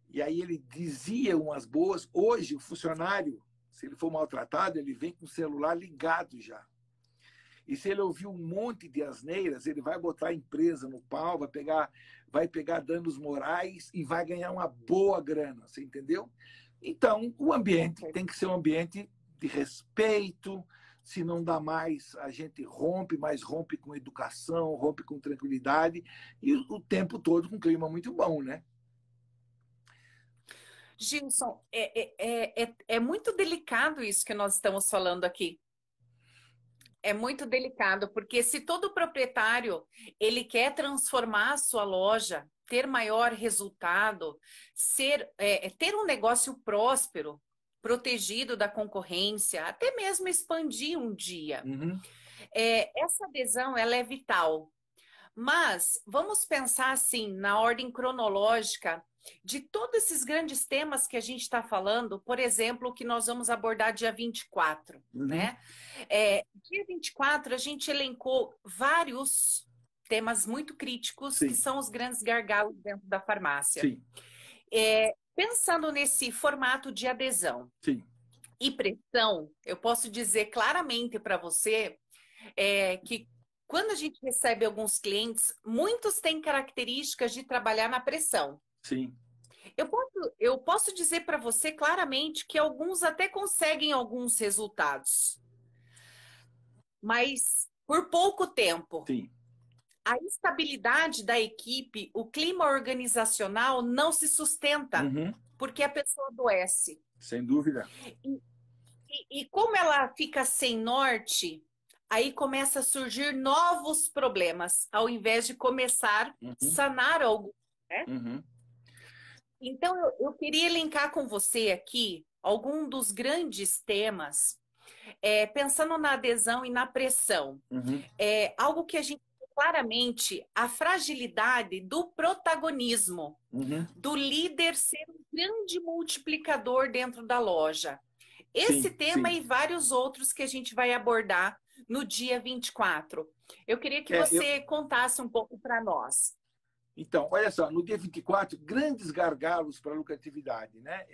E aí ele dizia umas boas. Hoje, o funcionário, se ele for maltratado, ele vem com o celular ligado já. E se ele ouvir um monte de asneiras, ele vai botar a empresa no pau, vai pegar danos morais e vai ganhar uma boa grana, você entendeu? Então, o ambiente tem que ser um ambiente de respeito. Se não dá mais, a gente rompe, mas rompe com educação, rompe com tranquilidade e o tempo todo com um clima muito bom, né?
Gilson, é muito delicado isso que nós estamos falando aqui. É muito delicado, porque se todo proprietário ele quer transformar a sua loja, ter maior resultado, ter um negócio próspero, protegido da concorrência, até mesmo expandir um dia,
Uhum.
essa adesão ela é vital. Mas vamos pensar assim, na ordem cronológica de todos esses grandes temas que a gente está falando, por exemplo, o que nós vamos abordar dia 24,
Uhum.
né? Dia 24, a gente elencou vários temas muito críticos, que
Sim,
são os grandes gargalos dentro da farmácia.
sim,
Pensando nesse formato de adesão
sim.
e pressão, eu posso dizer claramente para você que quando a gente recebe alguns clientes, muitos têm características de trabalhar na pressão.
Sim.
Eu posso dizer para você claramente que alguns até conseguem alguns resultados, mas por pouco tempo.
Sim.
A estabilidade da equipe, o clima organizacional não se sustenta,
Uhum.
porque a pessoa adoece.
Sem dúvida.
E como ela fica sem norte, aí começa a surgir novos problemas, ao invés de começar a
Uhum.
sanar algo, né?
Uhum.
Então, eu queria elencar com você aqui algum dos grandes temas, pensando na adesão e na pressão.
Uhum.
Algo que a gente vê claramente, a fragilidade do protagonismo,
Uhum.
do líder ser um grande multiplicador dentro da loja. Esse
Sim,
tema
sim.
e vários outros que a gente vai abordar no dia 24. Eu queria que
É, eu,
você contasse um pouco para nós.
Então, olha só, no dia 24, grandes gargalos para a lucratividade, né?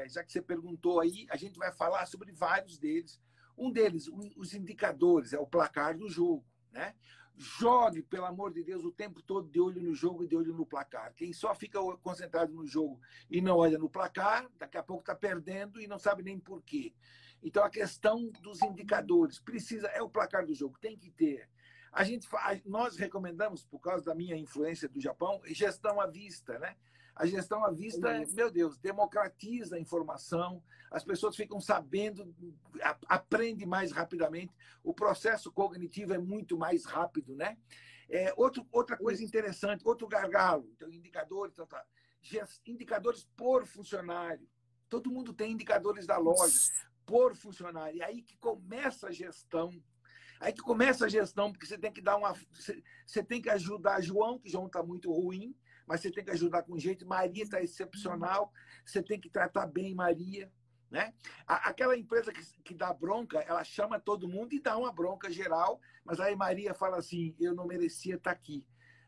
Já que você perguntou aí, a gente vai falar sobre vários deles. Um deles, os indicadores, é o placar do jogo, né? Jogue, pelo amor de Deus, o tempo todo de olho no jogo e de olho no placar. Quem só fica concentrado no jogo e não olha no placar, daqui a pouco está perdendo e não sabe nem por quê. Então, a questão dos indicadores precisa, é o placar do jogo, tem que ter. Nós recomendamos, por causa da minha influência do Japão, gestão à vista, né? A gestão à vista,
Isso.
meu Deus, democratiza a informação, as pessoas ficam sabendo, aprende mais rapidamente, o processo cognitivo é muito mais rápido, né? Outra coisa
Isso.
interessante, outro gargalo, então, indicadores, indicadores por funcionário. Todo mundo tem indicadores da loja por funcionário. E aí que começa a gestão. Aí que começa a gestão, porque você tem que dar uma. Você tem que ajudar João, que João está muito ruim, mas você tem que ajudar com jeito. Maria está excepcional, você tem que tratar bem Maria. Né? Aquela empresa que dá bronca, ela chama todo mundo e dá uma bronca geral, mas aí Maria fala assim: eu não merecia estar aqui.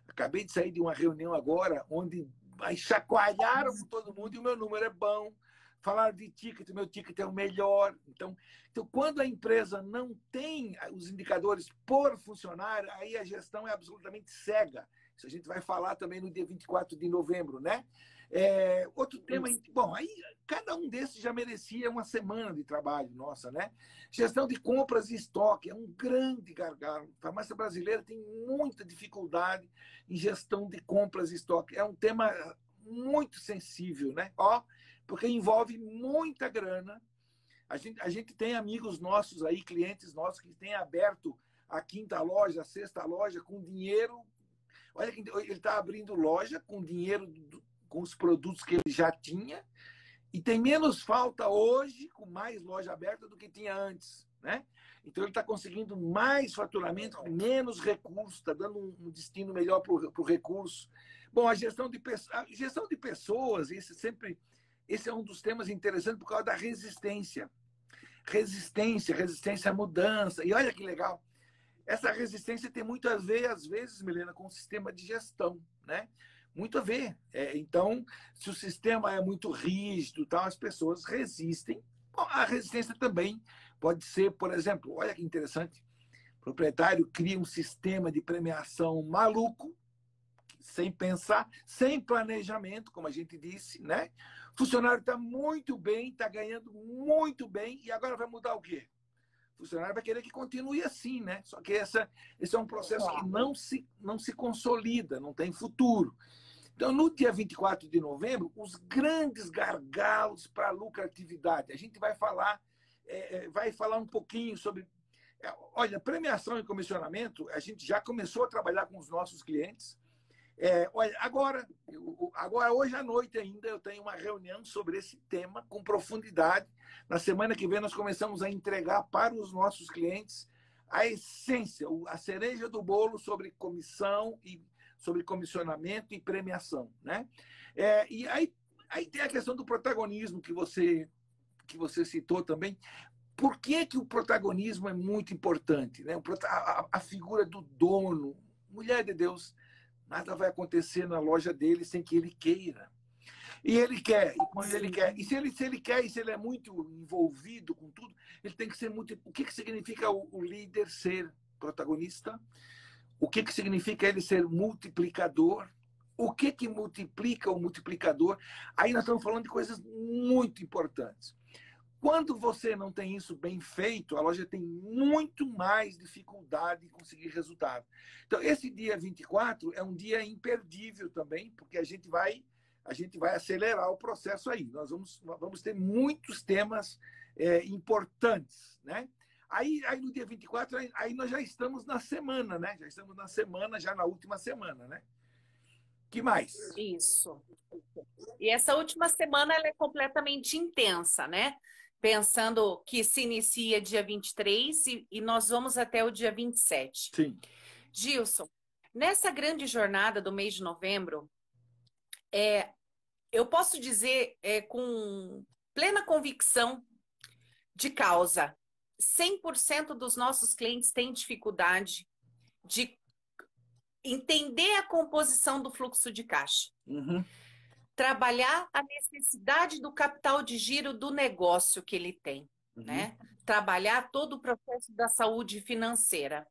Acabei de sair de uma reunião agora, onde aí chacoalharam com todo mundo e o meu número é bom. Falaram de ticket, o meu ticket é o melhor. Então, quando a empresa não tem os indicadores por funcionário, aí a gestão é absolutamente cega. Isso a gente vai falar também no dia 24 de novembro, né? Outro tema, bom, aí cada um desses já merecia uma semana de trabalho, nossa, né? Gestão de compras e estoque é um grande gargalo. A farmácia brasileira tem muita dificuldade em gestão de compras e estoque. É um tema muito sensível, né? Porque envolve muita grana. A gente tem amigos nossos aí, clientes nossos, que têm aberto a quinta loja, a sexta loja com dinheiro. Olha, ele está abrindo loja com dinheiro, com os produtos que ele já tinha, e tem menos falta hoje, com mais loja aberta, do que tinha antes. Né? Então, ele está conseguindo mais faturamento com menos recursos, está dando um destino melhor para o recurso. Bom, a gestão de pessoas, esse é um dos temas interessantes por causa da resistência. Resistência à mudança. E olha que legal. Essa resistência tem muito a ver, às vezes, Milena, com o sistema de gestão, né? Muito a ver. Então, se o sistema é muito rígido, tal, as pessoas resistem. Bom, a resistência também pode ser, por exemplo, olha que interessante, o proprietário cria um sistema de premiação maluco, sem pensar, sem planejamento, como a gente disse, né? O funcionário está muito bem, está ganhando muito bem, e agora vai mudar o quê? O funcionário vai querer que continue assim, né? Só que esse é um processo que não se consolida, não tem futuro. Então, no dia 24 de novembro, os grandes gargalos para a lucratividade. A gente vai falar um pouquinho sobre... Olha, premiação e comissionamento, a gente já começou a trabalhar com os nossos clientes. Olha, agora, hoje à noite ainda, eu tenho uma reunião sobre esse tema com profundidade. Na semana que vem, nós começamos a entregar para os nossos clientes a essência, a cereja do bolo sobre comissão e sobre comissionamento e premiação, né? E aí tem a questão do protagonismo que você citou também. Por que o protagonismo é muito importante, né? A figura do dono, mulher de Deus, nada vai acontecer na loja dele sem que ele queira. E ele quer, e quando ele quer, e se ele quer, e se ele é muito envolvido com tudo, ele tem que ser muito... O que significa o líder ser protagonista? O que significa ele ser multiplicador? O que multiplica o multiplicador? Aí nós estamos falando de coisas muito importantes. Quando você não tem isso bem feito, a loja tem muito mais dificuldade em conseguir resultado. Então, esse dia 24 é um dia imperdível também, porque a gente vai acelerar o processo aí. Nós vamos ter muitos temas importantes, né? Aí no dia 24, aí nós já estamos na semana, né? Já estamos na semana, já na última semana, né? Que mais?
Isso. E essa última semana ela é completamente intensa, né? Pensando que se inicia dia 23 e nós vamos até o dia 27.
Sim.
Gilson, nessa grande jornada do mês de novembro, eu posso dizer com plena convicção de causa, 100% dos nossos clientes têm dificuldade de entender a composição do fluxo de caixa.
Uhum.
Trabalhar a necessidade do capital de giro do negócio que ele tem, né? Trabalhar todo o processo da saúde financeira.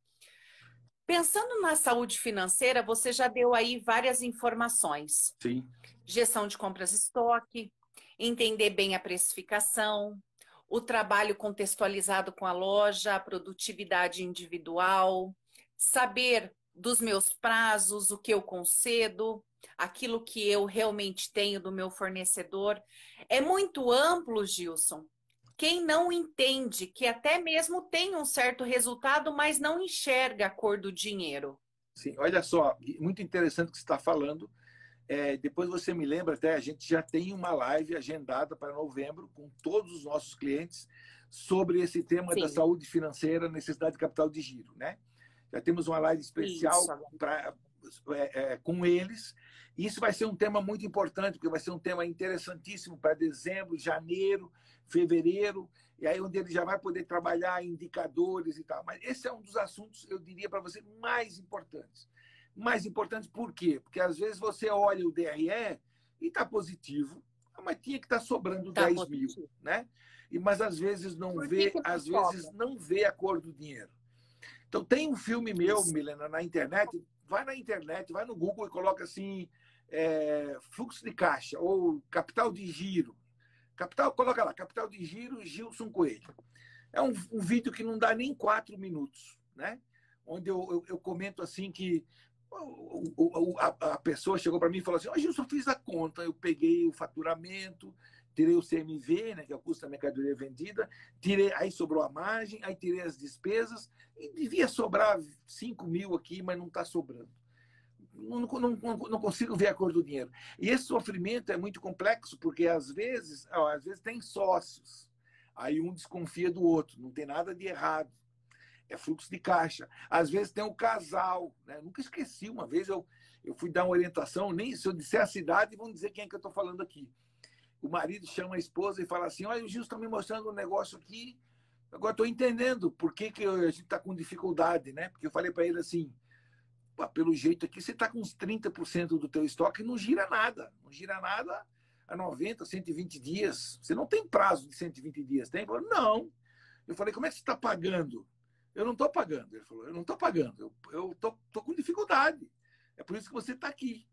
Pensando na saúde financeira, você já deu aí várias informações.
Sim.
Gestão de compras e estoque, entender bem a precificação, o trabalho contextualizado com a loja, a produtividade individual, saber dos meus prazos, o que eu concedo, aquilo que eu realmente tenho do meu fornecedor. É muito amplo, Gilson. Quem não entende que até mesmo tem um certo resultado, mas não enxerga a cor do dinheiro.
Sim, olha só, muito interessante o que você está falando. Depois você me lembra, até a gente já tem uma live agendada para novembro com todos os nossos clientes sobre esse tema da saúde financeira, necessidade de capital de giro, né? Já temos uma live especial com eles. E isso vai ser um tema muito importante, porque vai ser um tema interessantíssimo para dezembro, janeiro, fevereiro, e aí onde ele já vai poder trabalhar indicadores e tal. Mas esse é um dos assuntos, eu diria para você, mais importantes. Mais importantes por quê? Porque às vezes você olha o DRE e está positivo, mas tinha que estar sobrando 10 mil, né? Mas às vezes não vê a cor do dinheiro. Então, tem um filme meu, Milena, na internet. Vai na internet, vai no Google e coloca assim, fluxo de caixa ou capital de giro. Coloca lá, capital de giro, Gilson Coelho. É um vídeo que não dá nem 4 minutos, né? Onde eu comento assim que a pessoa chegou para mim e falou assim: Gilson, eu fiz a conta, eu peguei o faturamento, tirei o CMV, né, que é o custo da mercadoria vendida, aí sobrou a margem, aí tirei as despesas, e devia sobrar 5 mil aqui, mas não está sobrando. Não consigo ver a cor do dinheiro. E esse sofrimento é muito complexo, porque às vezes tem sócios, aí um desconfia do outro, não tem nada de errado. É fluxo de caixa. Às vezes tem um casal, né? Nunca esqueci, uma vez eu fui dar uma orientação, nem se eu disser a cidade, vão dizer quem é que eu estou falando aqui. O marido chama a esposa e fala assim: olha, o Gilson está me mostrando um negócio aqui, agora estou entendendo por que a gente está com dificuldade, né? Porque eu falei para ele assim: pelo jeito aqui, você está com uns 30% do teu estoque e não gira nada. Não gira nada há 90, 120 dias. Você não tem prazo de 120 dias, tem? Ele falou: não. Eu falei: como é que você está pagando? Eu não estou pagando. Ele falou: eu não estou pagando, eu estou com dificuldade. É por isso que você está aqui.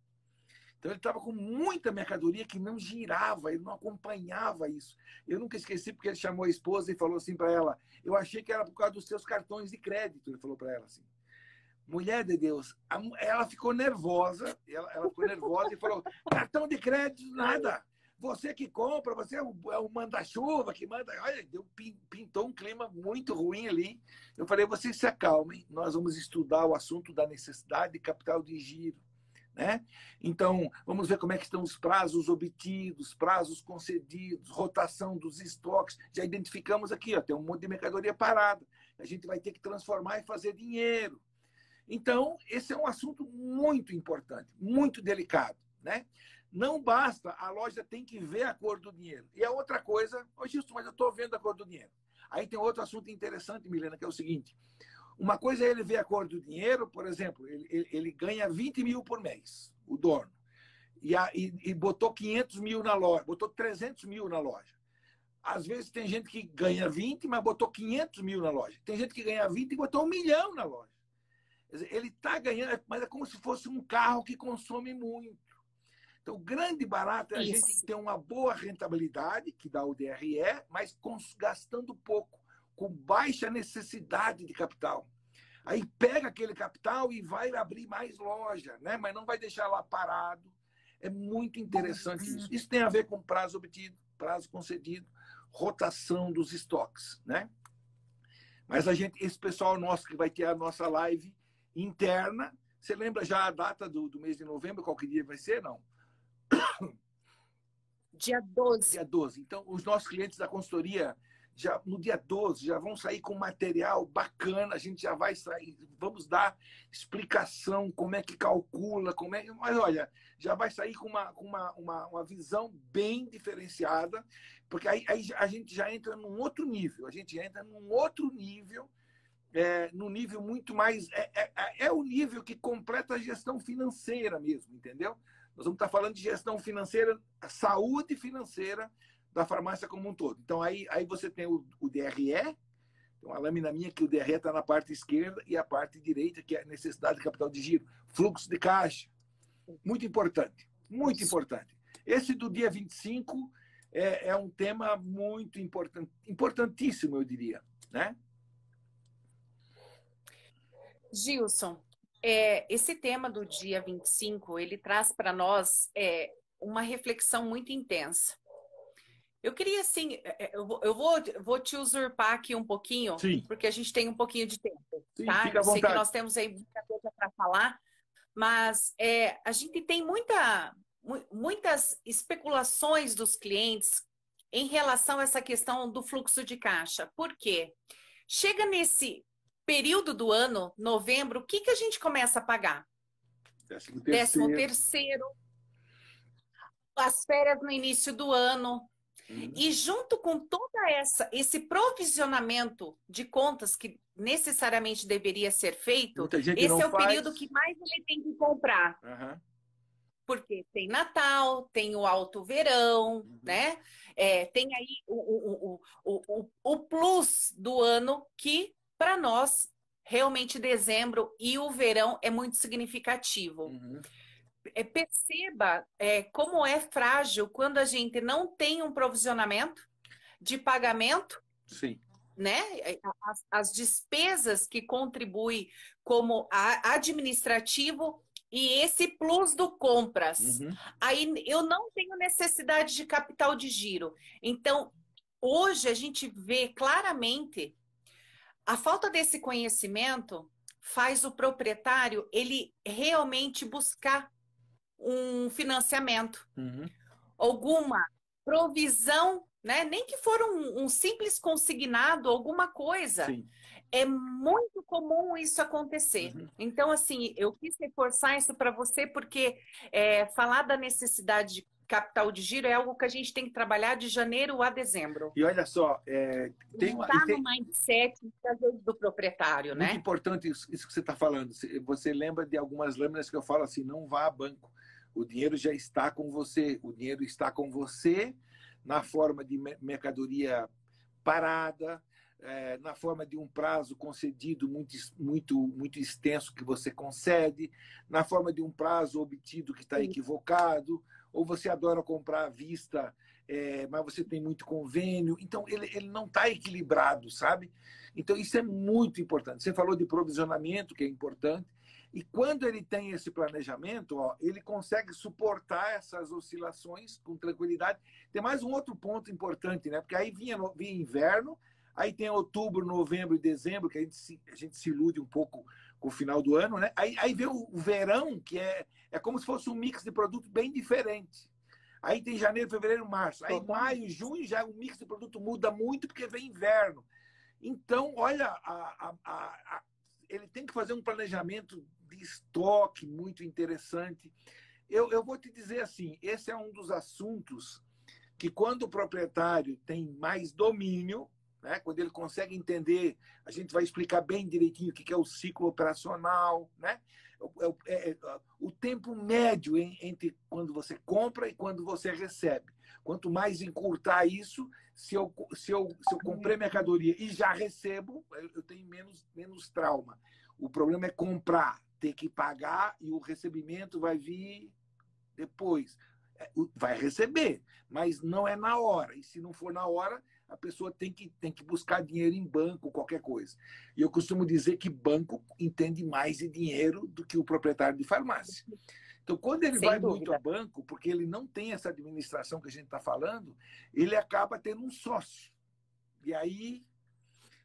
Então, ele estava com muita mercadoria que não girava, ele não acompanhava isso. Eu nunca esqueci, porque ele chamou a esposa e falou assim para ela: eu achei que era por causa dos seus cartões de crédito. Ele falou para ela assim. Mulher de Deus, ela ficou nervosa, ela ficou nervosa e falou: cartão de crédito, nada. Você que compra, você é o manda-chuva que manda. Olha, pintou um clima muito ruim ali. Eu falei: vocês se acalmem, nós vamos estudar o assunto da necessidade de capital de giro. Né? Então, vamos ver como é que estão os prazos obtidos, prazos concedidos, rotação dos estoques. Já identificamos aqui, ó, tem um monte de mercadoria parada. A gente vai ter que transformar e fazer dinheiro. Então, esse é um assunto muito importante, muito delicado. Né? Não basta, a loja tem que ver a cor do dinheiro. E a outra coisa, ô Gilson, mas eu estou vendo a cor do dinheiro. Aí tem outro assunto interessante, Milena, que é o seguinte: uma coisa é ele ver a cor do dinheiro, por exemplo, ele ganha 20 mil por mês, o dono, e botou 500 mil na loja, botou 300 mil na loja. Às vezes tem gente que ganha 20, mas botou 500 mil na loja. Tem gente que ganha 20 e botou 1 milhão na loja. Quer dizer, ele está ganhando, mas é como se fosse um carro que consome muito. Então, o grande barato é a gente ter uma boa rentabilidade, que dá o DRE, mas gastando pouco, com baixa necessidade de capital. Aí pega aquele capital e vai abrir mais loja, né? Mas não vai deixar lá parado. É muito interessante isso. Isso tem a ver com prazo obtido, prazo concedido, rotação dos estoques, né? Mas esse pessoal nosso que vai ter a nossa live interna, você lembra já a data do mês de novembro? Qual que dia vai ser? Não.
Dia 12.
Dia 12. Então, os nossos clientes da consultoria, já no dia 12, já vão sair com material bacana, a gente já vai sair, vamos dar explicação, como é que calcula, mas olha, já vai sair com uma visão bem diferenciada, porque aí a gente já entra num outro nível, num nível muito mais, é o nível que completa a gestão financeira mesmo, entendeu? Nós vamos estar falando de gestão financeira, saúde financeira da farmácia como um todo. Então, aí você tem o DRE, tem uma lâmina minha que o DRE está na parte esquerda e a parte direita, que é a necessidade de capital de giro, fluxo de caixa. Muito importante, muito importante. Esse do dia 25 é um tema muito importante, importantíssimo, eu diria, né?
Gilson, esse tema do dia 25, ele traz para nós uma reflexão muito intensa. Eu queria, assim, eu vou te usurpar aqui um pouquinho,
Sim.
porque a gente tem um pouquinho de tempo,
Sim,
tá?
fica à
Eu sei que
vontade.
nós temos aí muita coisa para falar, mas a gente tem muitas especulações dos clientes em relação a essa questão do fluxo de caixa. Por quê? Chega nesse período do ano, novembro, o que a gente começa a pagar? 13º, as férias no início do ano. E junto com esse provisionamento de contas que necessariamente deveria ser feito, esse é o período que mais ele tem que comprar.
Uhum.
Porque tem Natal, tem o alto verão, né? Tem aí o plus do ano que, para nós, realmente dezembro e o verão é muito significativo.
Uhum.
Perceba como é frágil quando a gente não tem um provisionamento de pagamento.
Sim.
Né? As despesas que contribuem como administrativo e esse plus do compras.
Uhum.
Aí eu não tenho necessidade de capital de giro. Então, hoje a gente vê claramente a falta desse conhecimento faz o proprietário ele realmente buscar um financiamento, alguma provisão, né? Nem que for um simples consignado, alguma coisa.
Sim.
É muito comum isso acontecer. Então, assim, eu quis reforçar isso para você, porque falar da necessidade de capital de giro é algo que a gente tem que trabalhar de janeiro a dezembro.
E olha só,
Está no mindset do proprietário,
muito
né?
importante isso que você está falando. Você lembra de algumas lâminas que eu falo assim: não vá a banco. O dinheiro já está com você. O dinheiro está com você na forma de mercadoria parada, na forma de um prazo concedido muito extenso que você concede, na forma de um prazo obtido que está equivocado, ou você adora comprar à vista, mas você tem muito convênio. Então, ele não está equilibrado, sabe? Então, isso é muito importante. Você falou de provisionamento, que é importante. E quando ele tem esse planejamento, ó, ele consegue suportar essas oscilações com tranquilidade. Tem mais um outro ponto importante, né? Porque aí vinha inverno, aí tem outubro, novembro e dezembro, que a gente se ilude um pouco com o final do ano, né? Aí vem o verão, que é como se fosse um mix de produto bem diferente. Aí tem janeiro, fevereiro, março. Aí maio, junho, já o mix de produto muda muito porque vem inverno. Então, olha, ele tem que fazer um planejamento de estoque muito interessante. Eu vou te dizer assim, esse é um dos assuntos que quando o proprietário tem mais domínio, né, quando ele consegue entender, a gente vai explicar bem direitinho o que é o ciclo operacional, né? O tempo médio entre quando você compra e quando você recebe. Quanto mais encurtar isso, se eu comprei mercadoria e já recebo, eu tenho menos trauma. O problema é comprar, ter que pagar e o recebimento vai vir depois. Vai receber, mas não é na hora. E se não for na hora, a pessoa tem que buscar dinheiro em banco, qualquer coisa. E eu costumo dizer que banco entende mais de dinheiro do que o proprietário de farmácia. Então, quando ele vai muito ao banco, porque ele não tem essa administração que a gente está falando, ele acaba tendo um sócio. E aí,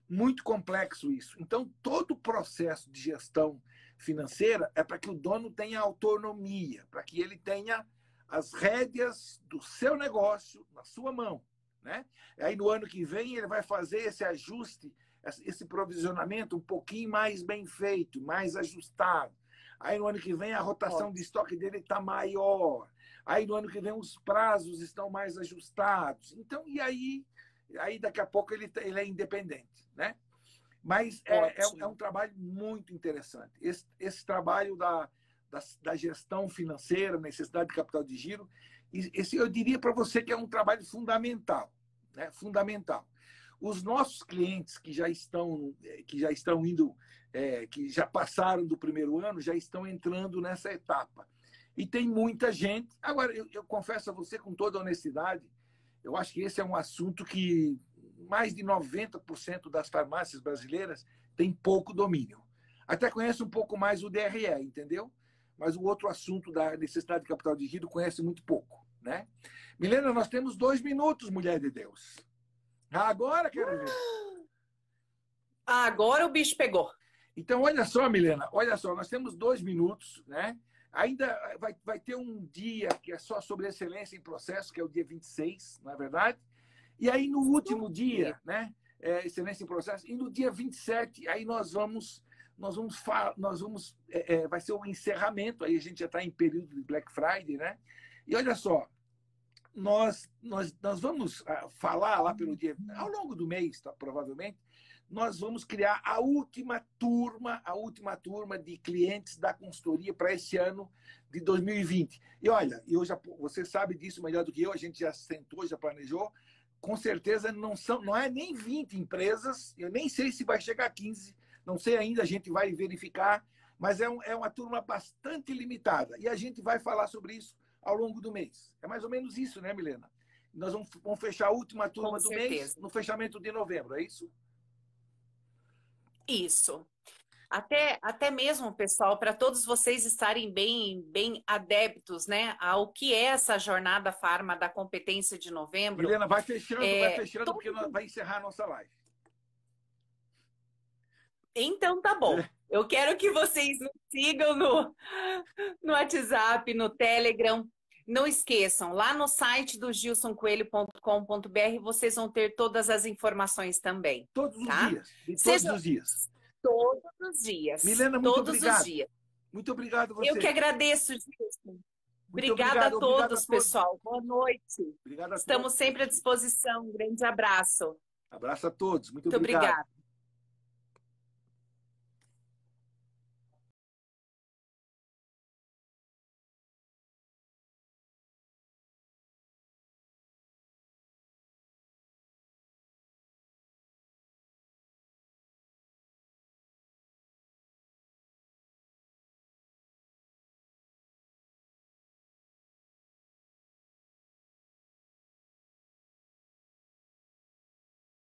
muito complexo isso. Então, todo o processo de gestão financeira é para que o dono tenha autonomia, para que ele tenha as rédeas do seu negócio na sua mão, né? Aí, no ano que vem, ele vai fazer esse ajuste, esse provisionamento um pouquinho mais bem feito, mais ajustado. Aí, no ano que vem, a rotação de estoque dele está maior. Aí, no ano que vem, os prazos estão mais ajustados. Então, e aí daqui a pouco, ele é independente, né? Mas é um trabalho muito interessante. Esse trabalho da gestão financeira, necessidade de capital de giro, eu diria para você que é um trabalho fundamental, né? Fundamental. Os nossos clientes que já estão indo, que já passaram do primeiro ano, já estão entrando nessa etapa. E tem muita gente. Agora, eu confesso a você com toda honestidade, eu acho que esse é um assunto que mais de 90% das farmácias brasileiras tem pouco domínio. Até conhece um pouco mais o DRE, entendeu? Mas o outro assunto da necessidade de capital de giro conhece muito pouco, né? Milena, nós temos 2 minutos, mulher de Deus. Agora quero ver.
Agora o bicho pegou.
Então, olha só, Milena, olha só, nós temos 2 minutos, né? Ainda vai ter um dia que é só sobre excelência em processo, que é o dia 26, não é verdade? E aí, no último dia, né? Excelência em processo, e no dia 27, aí vai ser o encerramento, aí a gente já está em período de Black Friday, né? E olha só, nós vamos falar lá pelo dia, ao longo do mês, tá, provavelmente, nós vamos criar a última turma de clientes da consultoria para esse ano de 2020. E olha, você sabe disso melhor do que eu, a gente já sentou, já planejou, com certeza não é nem 20 empresas, eu nem sei se vai chegar a 15, não sei ainda, a gente vai verificar, mas é uma turma bastante limitada. E a gente vai falar sobre isso ao longo do mês. É mais ou menos isso, né, Milena? Nós vamos fechar a última turma do mês no fechamento de novembro, é isso?
Isso. Até mesmo, pessoal, para todos vocês estarem bem adeptos, né, ao que é essa jornada Farma da competência de novembro.
Milena, vai fechando, porque vai encerrar a nossa live.
Então tá bom. Eu quero que vocês nos sigam no WhatsApp, no Telegram. Não esqueçam, lá no site do gilsoncoelho.com.br vocês vão ter todas as informações também.
Todos os dias. Todos os dias.
Todos os dias.
Milena, muito
todos
obrigado.
Os dias.
Muito obrigado a você.
Eu que agradeço, Gilson. Obrigada a todos, pessoal. Boa noite.
Obrigado a
Estamos
todos.
sempre à disposição. Um grande abraço.
Abraço a todos. Muito
obrigado.